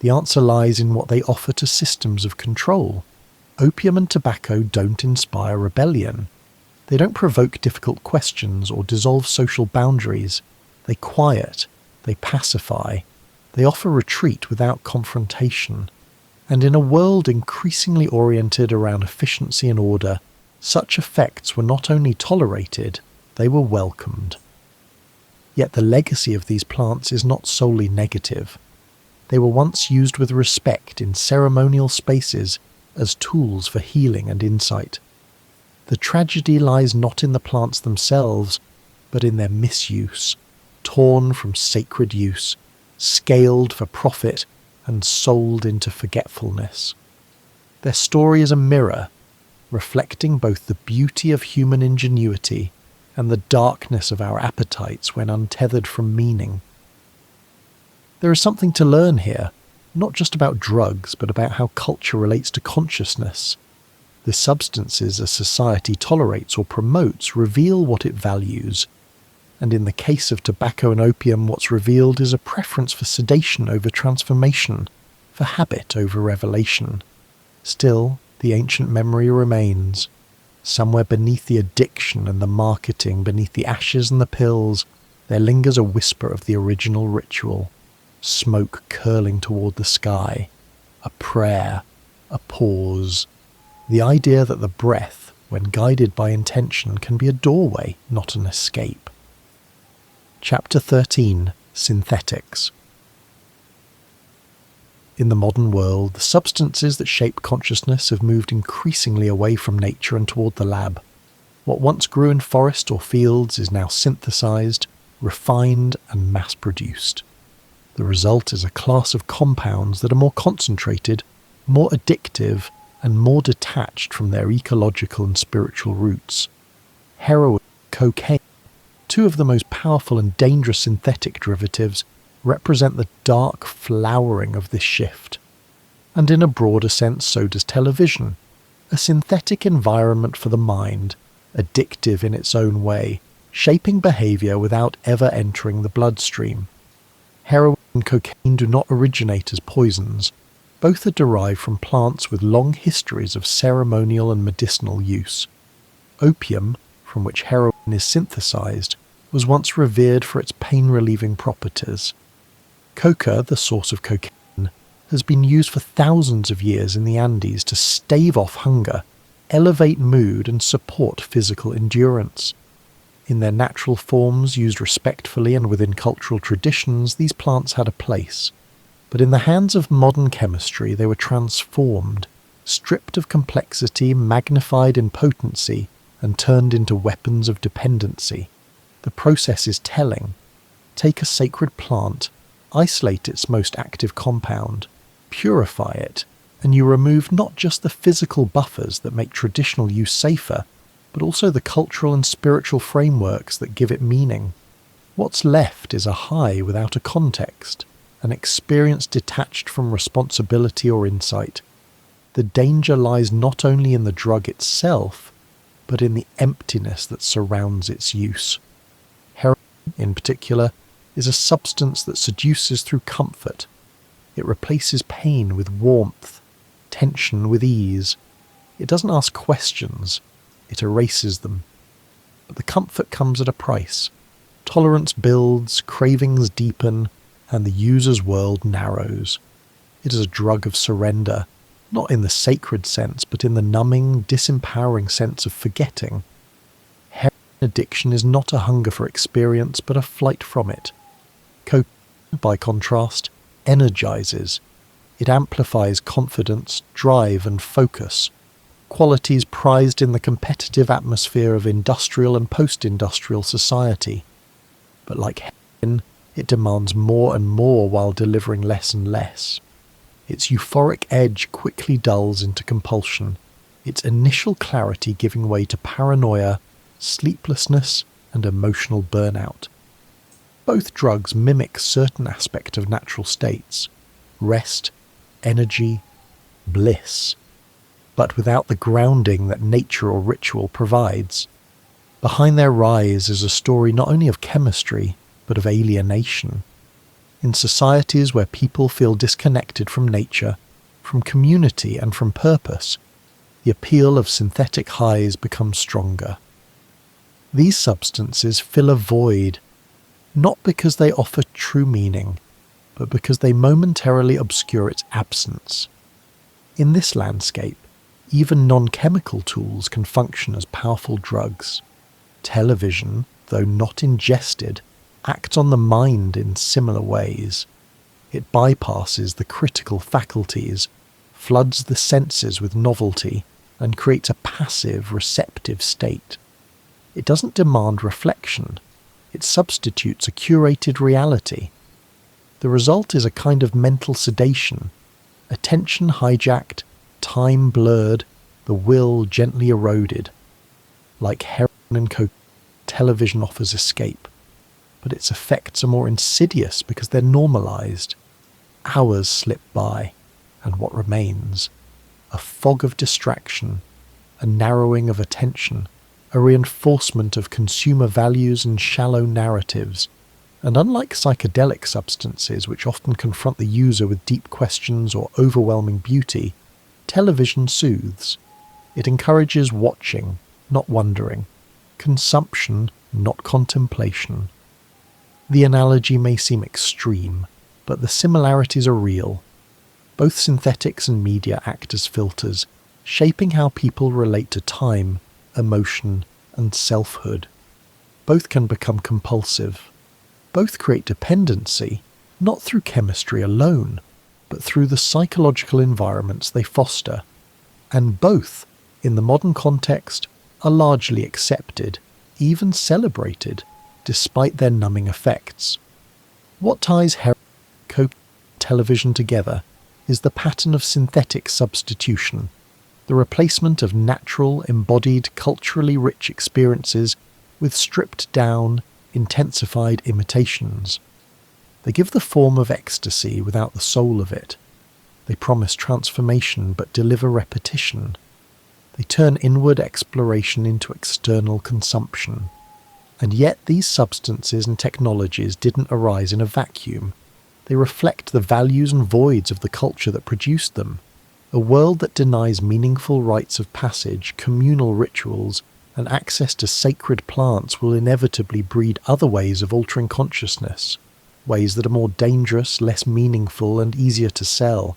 The answer lies in what they offer to systems of control. Opium and tobacco don't inspire rebellion. They don't provoke difficult questions or dissolve social boundaries. They quiet, they pacify, they offer retreat without confrontation. And in a world increasingly oriented around efficiency and order, such effects were not only tolerated, they were welcomed. Yet the legacy of these plants is not solely negative. They were once used with respect in ceremonial spaces as tools for healing and insight. The tragedy lies not in the plants themselves, but in their misuse, torn from sacred use, scaled for profit, and sold into forgetfulness. Their story is a mirror. reflecting both the beauty of human ingenuity and the darkness of our appetites when untethered from meaning. There is something to learn here, not just about drugs, but about how culture relates to consciousness. The substances a society tolerates or promotes reveal what it values, and in the case of tobacco and opium, what's revealed is a preference for sedation over transformation, for habit over revelation. Still, the ancient memory remains. Somewhere beneath the addiction and the marketing, beneath the ashes and the pills, there lingers a whisper of the original ritual. Smoke curling toward the sky, a prayer, a pause. The idea that the breath, when guided by intention, can be a doorway, not an escape. Chapter 13. Synthetics. In the modern world, the substances that shape consciousness have moved increasingly away from nature and toward the lab. What once grew in forest or fields is now synthesized, refined, and mass-produced. The result is a class of compounds that are more concentrated, more addictive, and more detached from their ecological and spiritual roots. Heroin, cocaine, two of the most powerful and dangerous synthetic derivatives, represent the dark flowering of this shift. And in a broader sense, so does television, a synthetic environment for the mind, addictive in its own way, shaping behavior without ever entering the bloodstream. Heroin and cocaine do not originate as poisons. Both are derived from plants with long histories of ceremonial and medicinal use. Opium, from which heroin is synthesized, was once revered for its pain-relieving properties. Coca, the source of cocaine, has been used for thousands of years in the Andes to stave off hunger, elevate mood, and support physical endurance. In their natural forms, used respectfully and within cultural traditions, these plants had a place. But in the hands of modern chemistry, they were transformed, stripped of complexity, magnified in potency, and turned into weapons of dependency. The process is telling. Take a sacred plant, isolate its most active compound, purify it, and you remove not just the physical buffers that make traditional use safer, but also the cultural and spiritual frameworks that give it meaning. What's left is a high without a context, an experience detached from responsibility or insight. The danger lies not only in the drug itself, but in the emptiness that surrounds its use. Heroin, in particular, is a substance that seduces through comfort. It replaces pain with warmth, tension with ease. It doesn't ask questions, it erases them. But the comfort comes at a price. Tolerance builds, cravings deepen, and the user's world narrows. It is a drug of surrender, not in the sacred sense, but in the numbing, disempowering sense of forgetting. Heroin addiction is not a hunger for experience, but a flight from it. Cocaine, by contrast, energizes. It amplifies confidence, drive, and focus, qualities prized in the competitive atmosphere of industrial and post-industrial society. But like heroin, it demands more and more while delivering less and less. Its euphoric edge quickly dulls into compulsion, its initial clarity giving way to paranoia, sleeplessness, and emotional burnout. Both drugs mimic certain aspects of natural states: rest, energy, bliss, but without the grounding that nature or ritual provides. Behind their rise is a story not only of chemistry, but of alienation. In societies where people feel disconnected from nature, from community, and from purpose, the appeal of synthetic highs becomes stronger. These substances fill a void, not because they offer true meaning, but because they momentarily obscure its absence. In this landscape, even non-chemical tools can function as powerful drugs. Television, though not ingested, acts on the mind in similar ways. It bypasses the critical faculties, floods the senses with novelty, and creates a passive, receptive state. It doesn't demand reflection. It substitutes a curated reality. The result is a kind of mental sedation, attention hijacked, time blurred, the will gently eroded. Like heroin and cocaine, television offers escape, but its effects are more insidious because they're normalized. Hours slip by, and what remains? A fog of distraction, a narrowing of attention, a reinforcement of consumer values and shallow narratives. And unlike psychedelic substances, which often confront the user with deep questions or overwhelming beauty, television soothes. It encourages watching, not wondering, consumption, not contemplation. The analogy may seem extreme, but the similarities are real. Both synthetics and media act as filters, shaping how people relate to time, emotion, and selfhood. Both can become compulsive. Both create dependency, not through chemistry alone, but through the psychological environments they foster. And both, in the modern context, are largely accepted, even celebrated, despite their numbing effects. What ties heroin, coke, television together is the pattern of synthetic substitution, the replacement of natural, embodied, culturally rich experiences with stripped-down, intensified imitations. They give the form of ecstasy without the soul of it. They promise transformation but deliver repetition. They turn inward exploration into external consumption. And yet these substances and technologies didn't arise in a vacuum. They reflect the values and voids of the culture that produced them. A world that denies meaningful rites of passage, communal rituals, and access to sacred plants will inevitably breed other ways of altering consciousness, ways that are more dangerous, less meaningful, and easier to sell.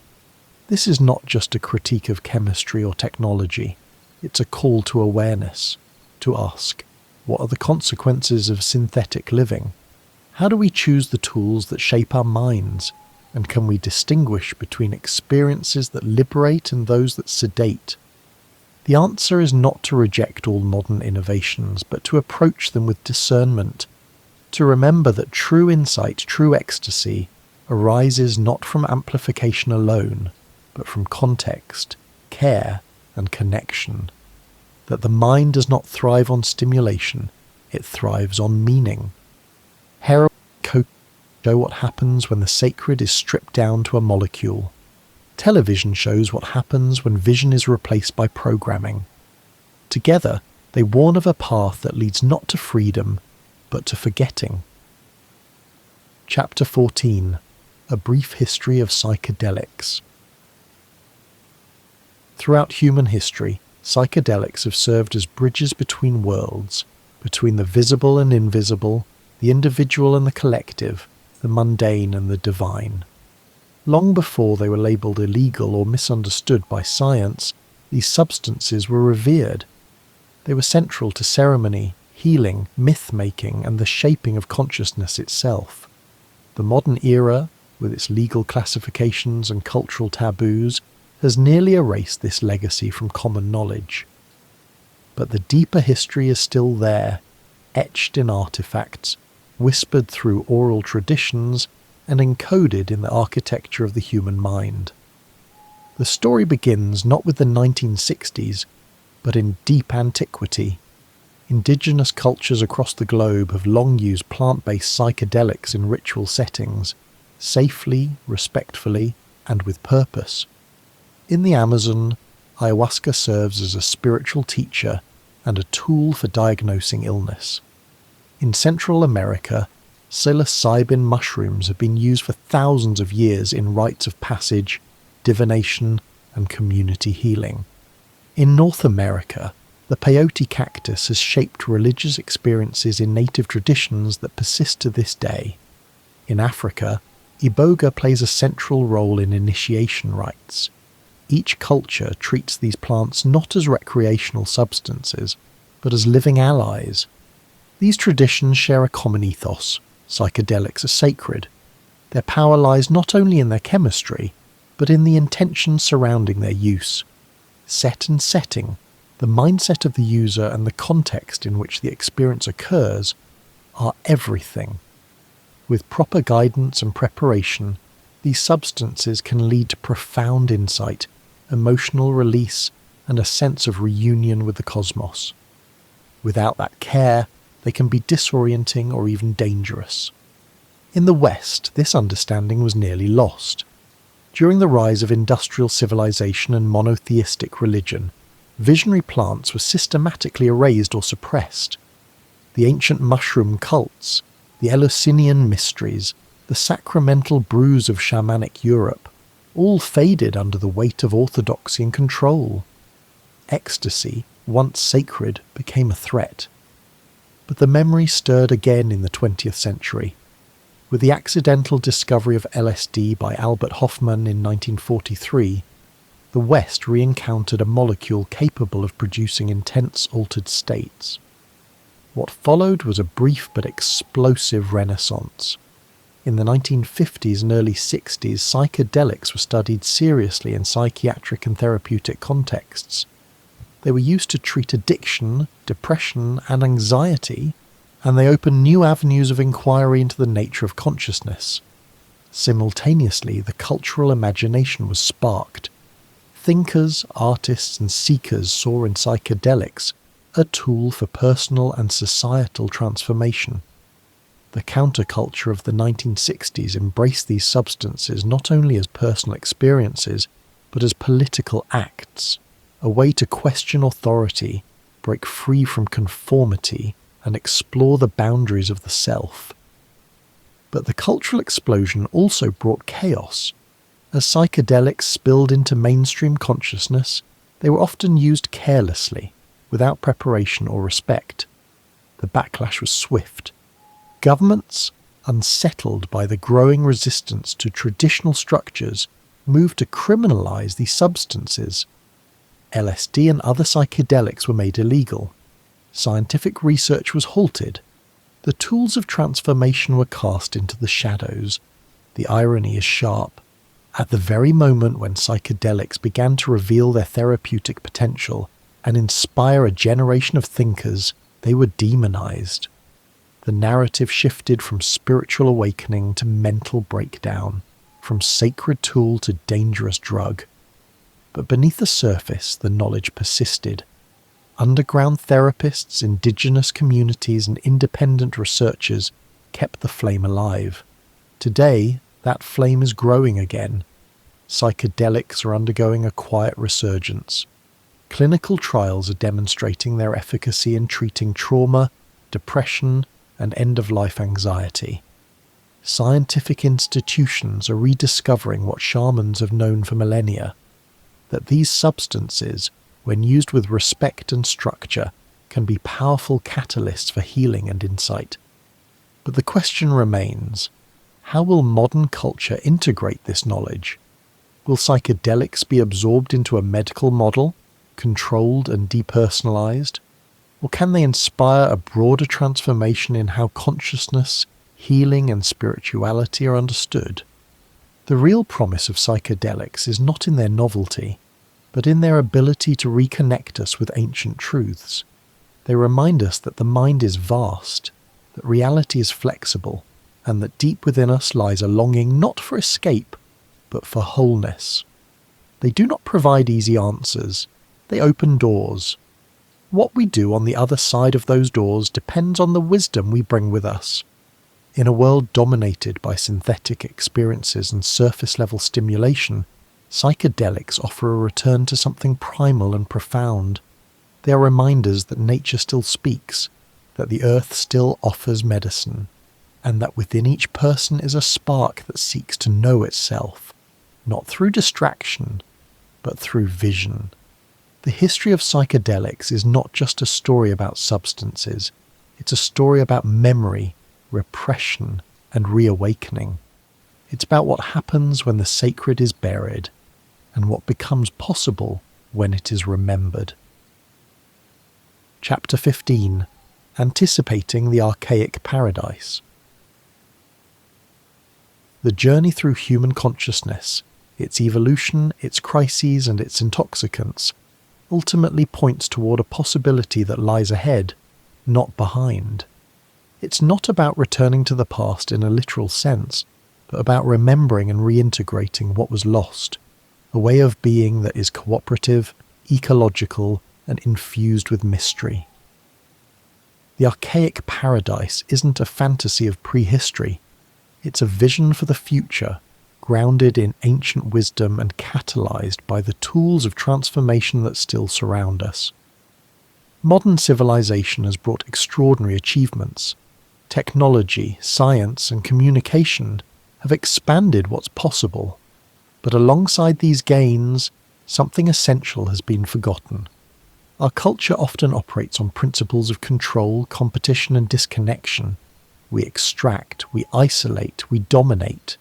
This is not just a critique of chemistry or technology. It's a call to awareness, to ask, what are the consequences of synthetic living? How do we choose the tools that shape our minds? And can we distinguish between experiences that liberate and those that sedate? The answer is not to reject all modern innovations, but to approach them with discernment, to remember that true insight, true ecstasy, arises not from amplification alone, but from context, care, and connection. That the mind does not thrive on stimulation, it thrives on meaning. Heroin and coke show what happens when the sacred is stripped down to a molecule. Television shows what happens when vision is replaced by programming. Together, they warn of a path that leads not to freedom, but to forgetting. Chapter 14. A Brief History of Psychedelics. Throughout human history, psychedelics have served as bridges between worlds, between the visible and invisible, the individual and the collective, the mundane and the divine. Long before they were labelled illegal or misunderstood by science, these substances were revered. They were central to ceremony, healing, myth-making, and the shaping of consciousness itself. The modern era, with its legal classifications and cultural taboos, has nearly erased this legacy from common knowledge. But the deeper history is still there, etched in artifacts, whispered through oral traditions, and encoded in the architecture of the human mind. The story begins not with the 1960s, but in deep antiquity. Indigenous cultures across the globe have long used plant-based psychedelics in ritual settings, safely, respectfully, and with purpose. In the Amazon, ayahuasca serves as a spiritual teacher and a tool for diagnosing illness. In Central America, psilocybin mushrooms have been used for thousands of years in rites of passage, divination, and community healing. In North America, the peyote cactus has shaped religious experiences in native traditions that persist to this day. In Africa, iboga plays a central role in initiation rites. Each culture treats these plants not as recreational substances, but as living allies. These traditions share a common ethos. Psychedelics are sacred. Their power lies not only in their chemistry, but in the intention surrounding their use. Set and setting, the mindset of the user and the context in which the experience occurs, are everything. With proper guidance and preparation, these substances can lead to profound insight, emotional release, and a sense of reunion with the cosmos. Without that care, they can be disorienting or even dangerous. In the West, this understanding was nearly lost. During the rise of industrial civilization and monotheistic religion, visionary plants were systematically erased or suppressed. The ancient mushroom cults, the Eleusinian mysteries, the sacramental brews of shamanic Europe, all faded under the weight of orthodoxy and control. Ecstasy, once sacred, became a threat. But the memory stirred again in the 20th century. With the accidental discovery of LSD by Albert Hofmann in 1943, the West re-encountered a molecule capable of producing intense altered states. What followed was a brief but explosive renaissance. In the 1950s and early 60s, psychedelics were studied seriously in psychiatric and therapeutic contexts. They were used to treat addiction, depression, and anxiety, and they opened new avenues of inquiry into the nature of consciousness. Simultaneously, the cultural imagination was sparked. Thinkers, artists, and seekers saw in psychedelics a tool for personal and societal transformation. The counterculture of the 1960s embraced these substances not only as personal experiences, but as political acts, a way to question authority, break free from conformity, and explore the boundaries of the self. But the cultural explosion also brought chaos. As psychedelics spilled into mainstream consciousness, they were often used carelessly, without preparation or respect. The backlash was swift. Governments, unsettled by the growing resistance to traditional structures, moved to criminalize these substances. LSD and other psychedelics were made illegal. Scientific research was halted. The tools of transformation were cast into the shadows. The irony is sharp. At the very moment when psychedelics began to reveal their therapeutic potential and inspire a generation of thinkers, they were demonized. The narrative shifted from spiritual awakening to mental breakdown, from sacred tool to dangerous drug. But beneath the surface, the knowledge persisted. Underground therapists, indigenous communities, and independent researchers kept the flame alive. Today, that flame is growing again. Psychedelics are undergoing a quiet resurgence. Clinical trials are demonstrating their efficacy in treating trauma, depression, and end-of-life anxiety. Scientific institutions are rediscovering what shamans have known for millennia, that these substances, when used with respect and structure, can be powerful catalysts for healing and insight. But the question remains, how will modern culture integrate this knowledge? Will psychedelics be absorbed into a medical model, controlled and depersonalized? Or can they inspire a broader transformation in how consciousness, healing, and spirituality are understood? The real promise of psychedelics is not in their novelty, but in their ability to reconnect us with ancient truths. They remind us that the mind is vast, that reality is flexible, and that deep within us lies a longing not for escape, but for wholeness. They do not provide easy answers. They open doors. What we do on the other side of those doors depends on the wisdom we bring with us. In a world dominated by synthetic experiences and surface-level stimulation, psychedelics offer a return to something primal and profound. They are reminders that nature still speaks, that the earth still offers medicine, and that within each person is a spark that seeks to know itself, not through distraction, but through vision. The history of psychedelics is not just a story about substances, it's a story about memory, repression, and reawakening. It's about what happens when the sacred is buried, and what becomes possible when it is remembered. Chapter 15. Anticipating the Archaic Paradise. The journey through human consciousness, its evolution, its crises, and its intoxicants, ultimately points toward a possibility that lies ahead, not behind. It's not about returning to the past in a literal sense, but about remembering and reintegrating what was lost, a way of being that is cooperative, ecological, and infused with mystery. The archaic paradise isn't a fantasy of prehistory. It's a vision for the future, grounded in ancient wisdom and catalyzed by the tools of transformation that still surround us. Modern civilization has brought extraordinary achievements. Technology, science, and communication have expanded what's possible. But alongside these gains, something essential has been forgotten. Our culture often operates on principles of control, competition, and disconnection. We extract, we isolate, we dominate.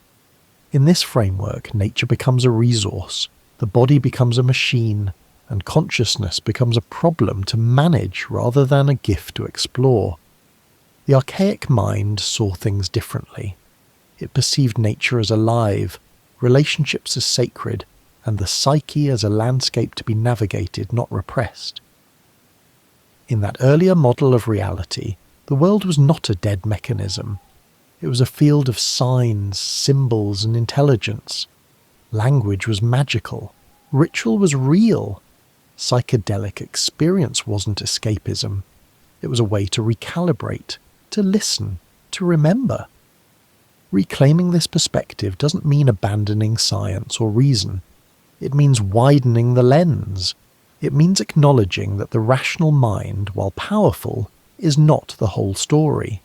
In this framework, nature becomes a resource, the body becomes a machine, and consciousness becomes a problem to manage rather than a gift to explore. The archaic mind saw things differently. It perceived nature as alive, relationships as sacred, and the psyche as a landscape to be navigated, not repressed. In that earlier model of reality, the world was not a dead mechanism. It was a field of signs, symbols, and intelligence. Language was magical. Ritual was real. Psychedelic experience wasn't escapism. It was a way to recalibrate, to listen, to remember. Reclaiming this perspective doesn't mean abandoning science or reason. It means widening the lens. It means acknowledging that the rational mind, while powerful, is not the whole story.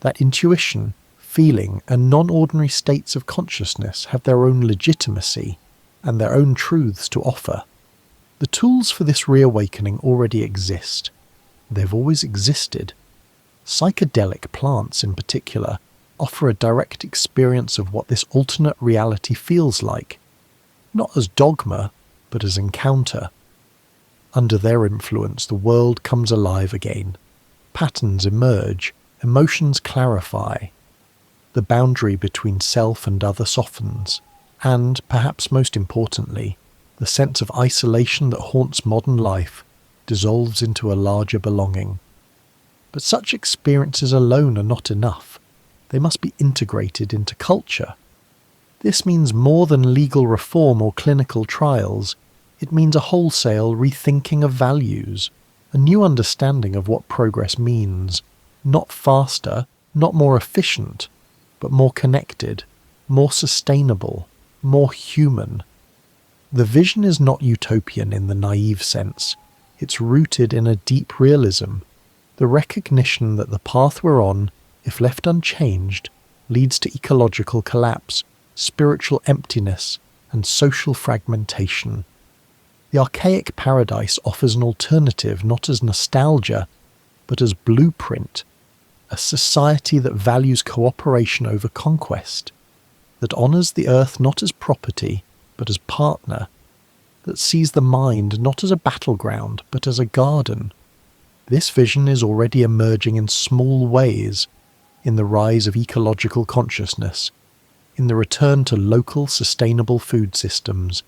That intuition, feeling, and non-ordinary states of consciousness have their own legitimacy and their own truths to offer. The tools for this reawakening already exist. They've always existed. Psychedelic plants, in particular, offer a direct experience of what this alternate reality feels like, not as dogma, but as encounter. Under their influence, the world comes alive again. Patterns emerge, emotions clarify. The boundary between self and other softens, and, perhaps most importantly, the sense of isolation that haunts modern life dissolves into a larger belonging. But such experiences alone are not enough. They must be integrated into culture. This means more than legal reform or clinical trials. It means a wholesale rethinking of values, a new understanding of what progress means, not faster, not more efficient, but more connected, more sustainable, more human. The vision is not utopian in the naive sense. It's rooted in a deep realism, the recognition that the path we're on, if left unchanged, leads to ecological collapse, spiritual emptiness, and social fragmentation. The archaic paradise offers an alternative not as nostalgia, but as blueprint, a society that values cooperation over conquest, that honours the earth not as property, but as partner, that sees the mind not as a battleground, but as a garden. This vision is already emerging in small ways, in the rise of ecological consciousness, in the return to local sustainable food systems,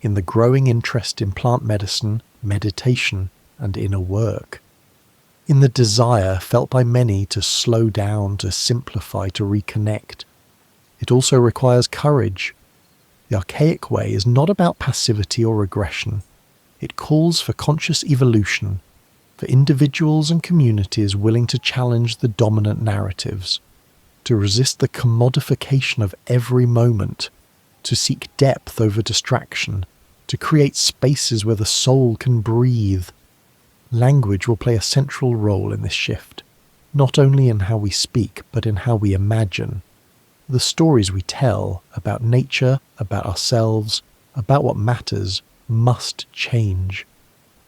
in the growing interest in plant medicine, meditation, and inner work, in the desire felt by many to slow down, to simplify, to reconnect. It also requires courage. The archaic way is not about passivity or regression. It calls for conscious evolution, for individuals and communities willing to challenge the dominant narratives, to resist the commodification of every moment, to seek depth over distraction, to create spaces where the soul can breathe. Language will play a central role in this shift, not only in how we speak, but in how we imagine. The stories we tell about nature, about ourselves, about what matters, must change.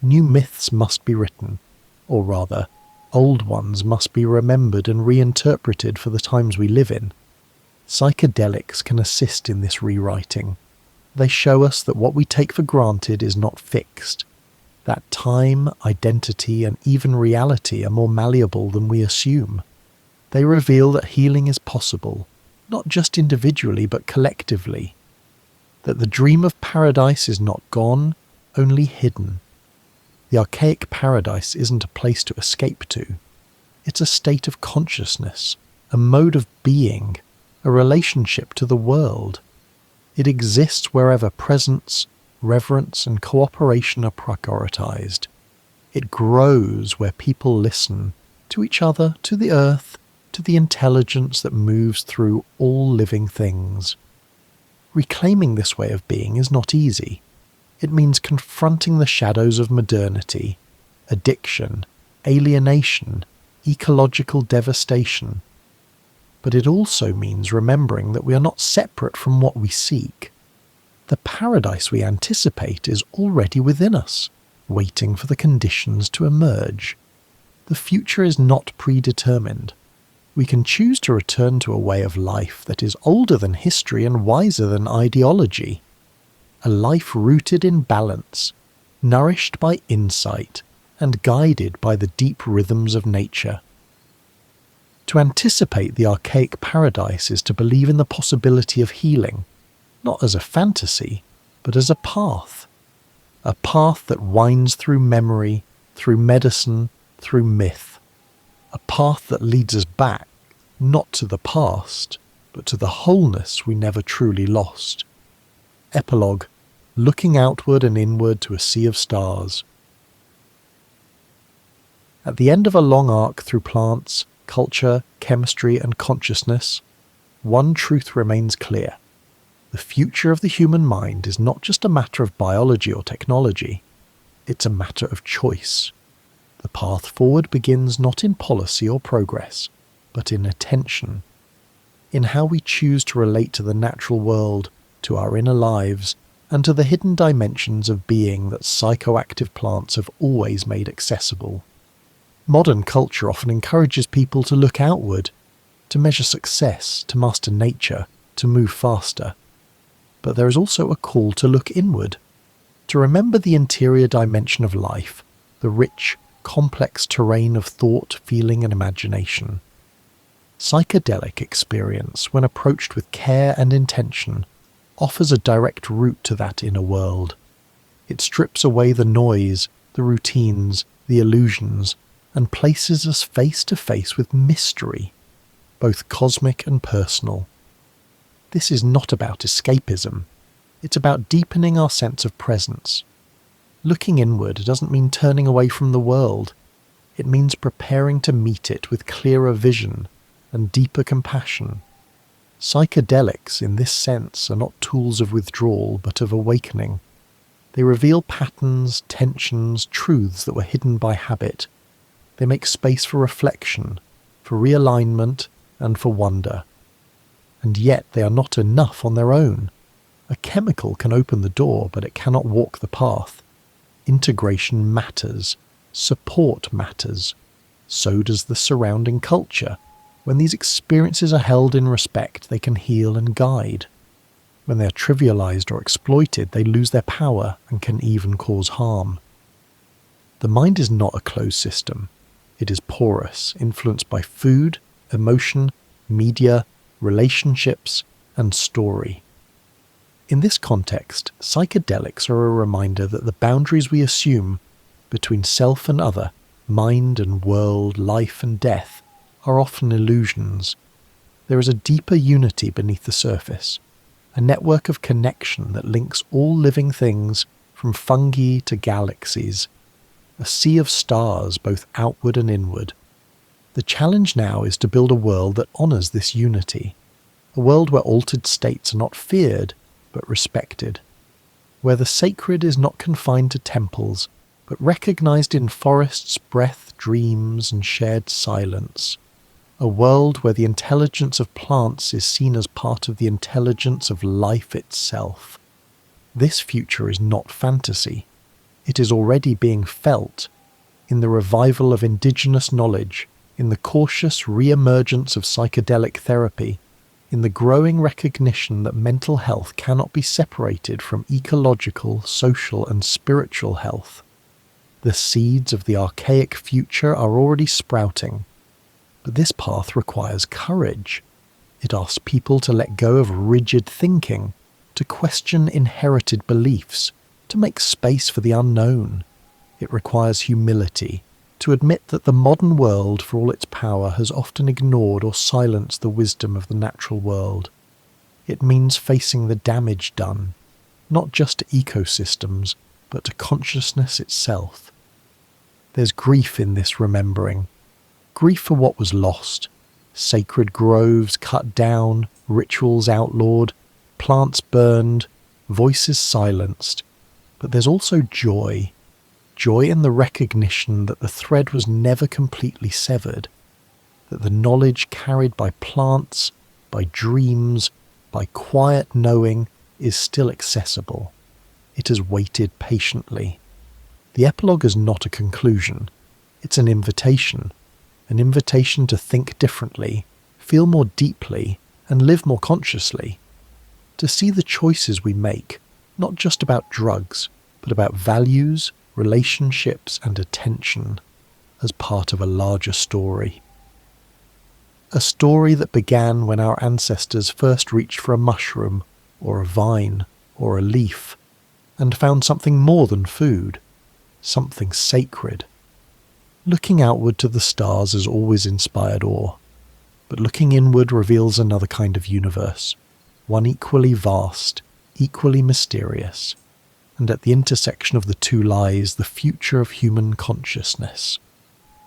New myths must be written, or rather, old ones must be remembered and reinterpreted for the times we live in. Psychedelics can assist in this rewriting. They show us that what we take for granted is not fixed, that time, identity, and even reality are more malleable than we assume. They reveal that healing is possible, not just individually but collectively, that the dream of paradise is not gone, only hidden. The archaic paradise isn't a place to escape to. It's a state of consciousness, a mode of being, a relationship to the world. It exists wherever presence, reverence and cooperation are prioritized. It grows where people listen to each other, to the earth, to the intelligence that moves through all living things. Reclaiming this way of being is not easy. It means confronting the shadows of modernity, addiction, alienation, ecological devastation. But it also means remembering that we are not separate from what we seek. The paradise we anticipate is already within us, waiting for the conditions to emerge. The future is not predetermined. We can choose to return to a way of life that is older than history and wiser than ideology. A life rooted in balance, nourished by insight, and guided by the deep rhythms of nature. To anticipate the archaic paradise is to believe in the possibility of healing, not as a fantasy, but as a path that winds through memory, through medicine, through myth. A path that leads us back, not to the past, but to the wholeness we never truly lost. Epilogue: looking outward and inward to a sea of stars. At the end of a long arc through plants, culture, chemistry, and consciousness, one truth remains clear. The future of the human mind is not just a matter of biology or technology, it's a matter of choice. The path forward begins not in policy or progress, but in attention, in how we choose to relate to the natural world, to our inner lives, and to the hidden dimensions of being that psychoactive plants have always made accessible. Modern culture often encourages people to look outward, to measure success, to master nature, to move faster. But there is also a call to look inward, to remember the interior dimension of life, the rich, complex terrain of thought, feeling, and imagination. Psychedelic experience, when approached with care and intention, offers a direct route to that inner world. It strips away the noise, the routines, the illusions, and places us face to face with mystery, both cosmic and personal. This is not about escapism. It's about deepening our sense of presence. Looking inward doesn't mean turning away from the world. It means preparing to meet it with clearer vision and deeper compassion. Psychedelics, in this sense, are not tools of withdrawal, but of awakening. They reveal patterns, tensions, truths that were hidden by habit. They make space for reflection, for realignment, and for wonder. And yet they are not enough on their own. A chemical can open the door, but it cannot walk the path. Integration matters. Support matters. So does the surrounding culture. When these experiences are held in respect, they can heal and guide. When they are trivialized or exploited, they lose their power and can even cause harm. The mind is not a closed system. It is porous, influenced by food, emotion, media, relationships, and story. In this context, psychedelics are a reminder that the boundaries we assume between self and other, mind and world, life and death, are often illusions. There is a deeper unity beneath the surface, a network of connection that links all living things from fungi to galaxies, a sea of stars both outward and inward. The challenge now is to build a world that honours this unity, a world where altered states are not feared, but respected, where the sacred is not confined to temples, but recognised in forests, breath, dreams, and shared silence. A world where the intelligence of plants is seen as part of the intelligence of life itself. This future is not fantasy. It is already being felt in the revival of indigenous knowledge, in the cautious re-emergence of psychedelic therapy, in the growing recognition that mental health cannot be separated from ecological, social, and spiritual health. The seeds of the archaic future are already sprouting. But this path requires courage. It asks people to let go of rigid thinking, to question inherited beliefs, to make space for the unknown. It requires humility, to admit that the modern world, for all its power, has often ignored or silenced the wisdom of the natural world. It means facing the damage done, not just to ecosystems, but to consciousness itself. There's grief in this remembering, grief for what was lost, sacred groves cut down, rituals outlawed, plants burned, voices silenced. But there's also joy in the recognition that the thread was never completely severed, that the knowledge carried by plants, by dreams, by quiet knowing is still accessible. It has waited patiently. The epilogue is not a conclusion. It's an invitation to think differently, feel more deeply, and live more consciously. To see the choices we make, not just about drugs, but about values, relationships, and attention, as part of a larger story. A story that began when our ancestors first reached for a mushroom, or a vine, or a leaf, and found something more than food, something sacred. Looking outward to the stars has always inspired awe, but looking inward reveals another kind of universe, one equally vast, equally mysterious, and at the intersection of the two lies the future of human consciousness.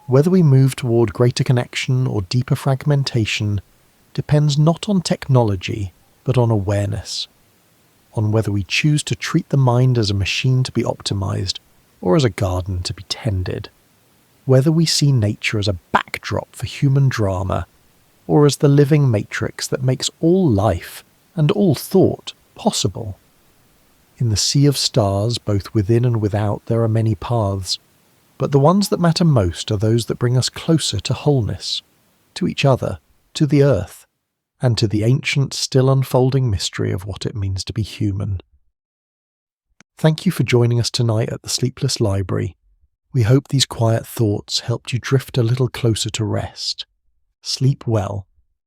Whether we move toward greater connection or deeper fragmentation depends not on technology, but on awareness, on whether we choose to treat the mind as a machine to be optimized or as a garden to be tended, whether we see nature as a backdrop for human drama or as the living matrix that makes all life and all thought possible. In the sea of stars, both within and without, there are many paths, but the ones that matter most are those that bring us closer to wholeness, to each other, to the earth, and to the ancient, still unfolding mystery of what it means to be human. Thank you for joining us tonight at the Sleepless Library. We hope these quiet thoughts helped you drift a little closer to rest. Sleep well,